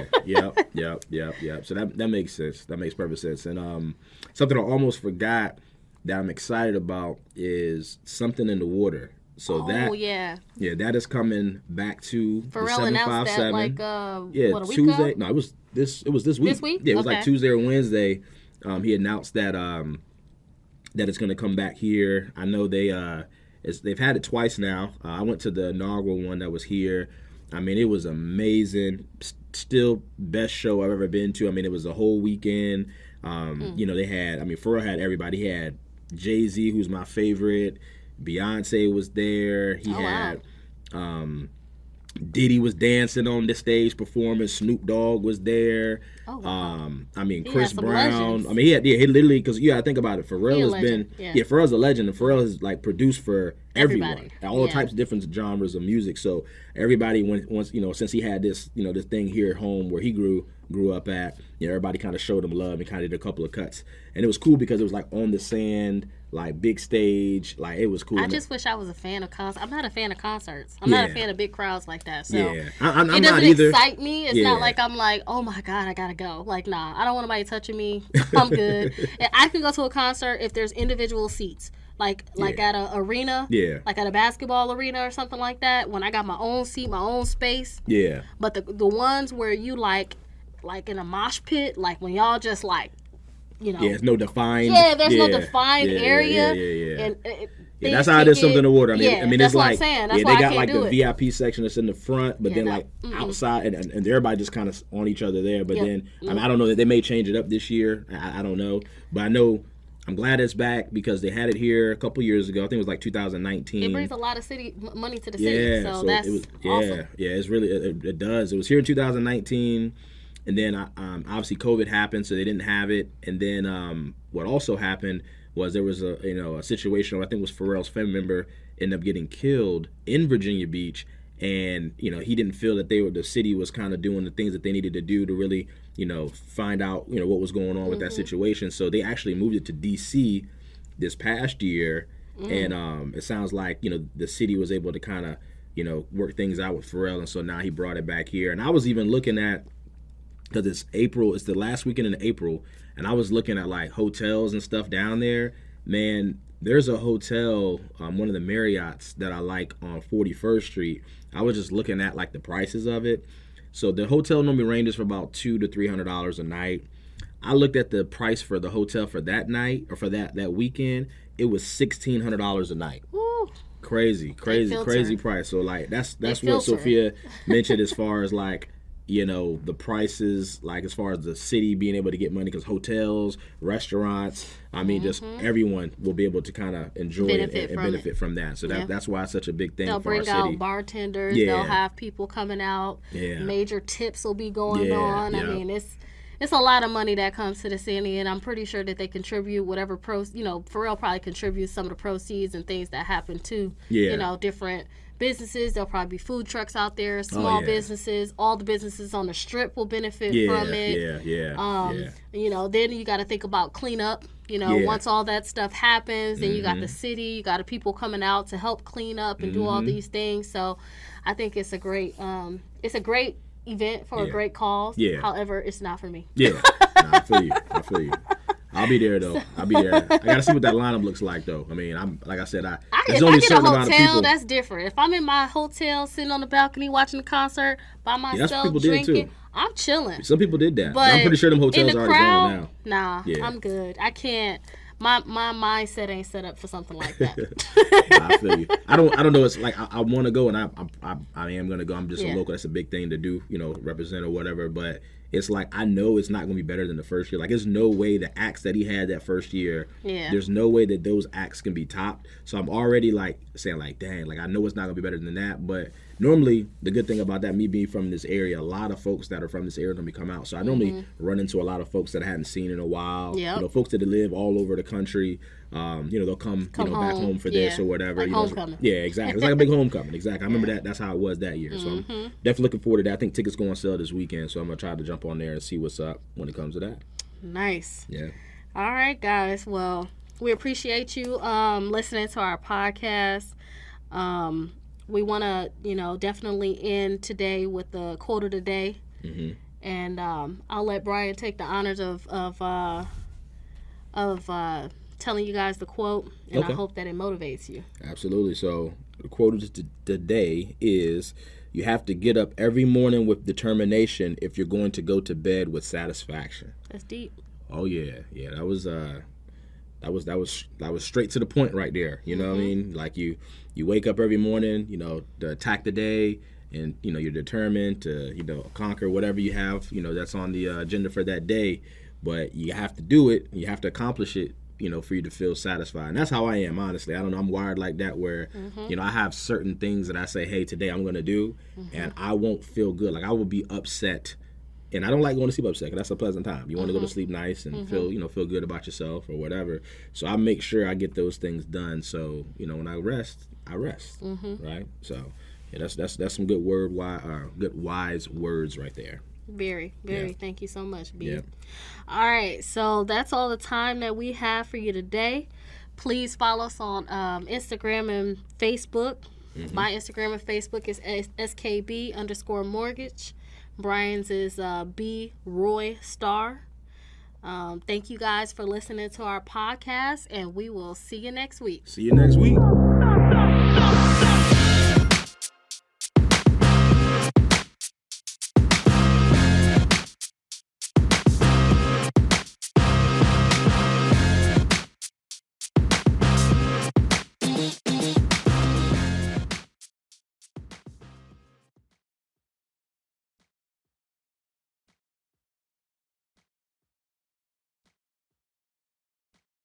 So that makes sense. That makes perfect sense. And something I almost forgot that I'm excited about is Something in the Water. So that is coming back to Pharrell the 757. Announced that like a week Tuesday. ago? No, it was this week. This week? Yeah, it was like Tuesday or Wednesday. He announced that that it's going to come back here. I know they've had it twice now. I went to the inaugural one that was here. I mean, it was amazing. Still best show I've ever been to. I mean, it was a whole weekend. You know, Pharrell had everybody. He had Jay-Z, who's my favorite. Beyonce was there. He had Diddy was dancing on the stage performing. Snoop Dogg was there. Oh, wow. I mean, He Chris had some Brown. legends. I mean, he literally, because I think about it. Pharrell has been, Yeah. Pharrell's a legend, and Pharrell has like produced for everyone, Everybody. all types of different genres of music. So everybody, once since he had this, this thing here at home where he grew up at, everybody kind of showed him love and kind of did a couple of cuts, and it was cool because it was like on the sand, like big stage, like it was cool. I just wish I was a fan of concerts. I'm not a fan of concerts. I'm not a fan of big crowds like that. So I'm it doesn't not either. excite me. It's not like I'm like, oh my God, I gotta go. Like, nah, I don't want anybody touching me. I'm good. And I can go to a concert if there's individual seats. Like at an arena, like at a basketball arena or something like that. When I got my own seat, my own space. Yeah. But the ones where you like in a mosh pit, like when y'all just like, it's no defined. Yeah, there's no defined area. And that's how it is something in the water. I mean, that's it's like, what I'm saying. That's they why got I like can't the do it. VIP section that's in the front, but then like outside, and everybody just kind of on each other there. But then, I mean, I don't know that they may change it up this year. I don't know, but I know. I'm glad it's back because they had it here a couple years ago. I think it was like 2019. It brings a lot of money to the city, so that's awesome. Yeah, it's really it does. It was here in 2019, and then obviously COVID happened, so they didn't have it. And then what also happened was there was a situation where I think it was Pharrell's family member ended up getting killed in Virginia Beach, and he didn't feel that the city was kind of doing the things that they needed to do to really find out what was going on with that situation. So they actually moved it to DC this past year, and it sounds like the city was able to kind of work things out with Pharrell, and so now he brought it back here. And I was even looking at, because it's the last weekend in April, and I was looking at like hotels and stuff down there. Man, there's a hotel, one of the Marriotts that I like on 41st Street. I was just looking at like the prices of it. So the hotel normally ranges for about $200 to $300 a night. I looked at the price for the hotel for that night, or for that weekend. It was $1,600 a night. Woo. Crazy price. So like that's what Sophia mentioned as far as like the prices, like as far as the city being able to get money, because hotels, restaurants, I mean, just everyone will be able to kind of enjoy and benefit from that. So that's why it's such a big thing. They'll for our city. They'll bring out bartenders. They'll have people coming out. Major tips will be going on. I mean, it's a lot of money that comes to the city, and I'm pretty sure that they contribute whatever Pharrell probably contributes some of the proceeds and things that happen to different businesses. There'll probably be food trucks out there, small businesses. All the businesses on the strip will benefit from it. Then you got to think about cleanup. Once all that stuff happens, then you got the city, you got the people coming out to help clean up and do all these things. So I think it's a great event for a great cause. However, it's not for me. I feel you. I'll be there though. I gotta see what that lineup looks like though. I mean, I said, there's only a certain amount of people. That's different. If I'm in my hotel sitting on the balcony watching the concert by myself drinking, I'm chilling. Some people did that. But I'm pretty sure them hotels are already gone now. Nah, I'm good. I can't. My mindset ain't set up for something like that. I feel you. I don't know. It's like I want to go, and I am gonna go. I'm just a local. That's a big thing to do, represent or whatever. But it's like I know it's not gonna be better than the first year. Like there's no way the acts that he had that first year. There's no way that those acts can be topped. So I'm already like saying like, dang, like I know it's not gonna be better than that. But normally the good thing about that, me being from this area, a lot of folks that are from this area normally come out. So I normally run into a lot of folks that I hadn't seen in a while. Folks that live all over the country. They'll come back home for this or whatever. Like homecoming. Yeah, exactly. It's like a big homecoming. Exactly. I remember that. That's how it was that year. So I'm definitely looking forward to that. I think tickets go on sale this weekend, so I'm gonna try to jump on there and see what's up when it comes to that. Nice. Yeah. All right, guys. Well, we appreciate you listening to our podcast. We want to, definitely end today with the quote of the day, and I'll let Bryan take the honors of telling you guys the quote, and I hope that it motivates you. Absolutely. So the quote of the day is, "You have to get up every morning with determination if you're going to go to bed with satisfaction." That's deep. Oh yeah. That was straight to the point right there. You know what I mean? Like you wake up every morning, to attack the day, and you're determined to conquer whatever you have that's on the agenda for that day. But you have to do it. You have to accomplish it for you to feel satisfied. And that's how I am, honestly. I don't know, I'm wired like that where, I have certain things that I say, hey, today I'm going to do, and I won't feel good. Like, I will be upset, and I don't like going to sleep upset, because that's a pleasant time. You want to go to sleep nice and feel good about yourself or whatever. So I make sure I get those things done. So, when I rest, right? So, yeah, that's some good wise words right there. Very. Thank you so much, B. Yeah. All right, so that's all the time that we have for you today. Please follow us on Instagram and Facebook. My Instagram and Facebook is skb_mortgage. Bryan's is B Roy Star. Thank you guys for listening to our podcast, and we will see you next week. See you next week.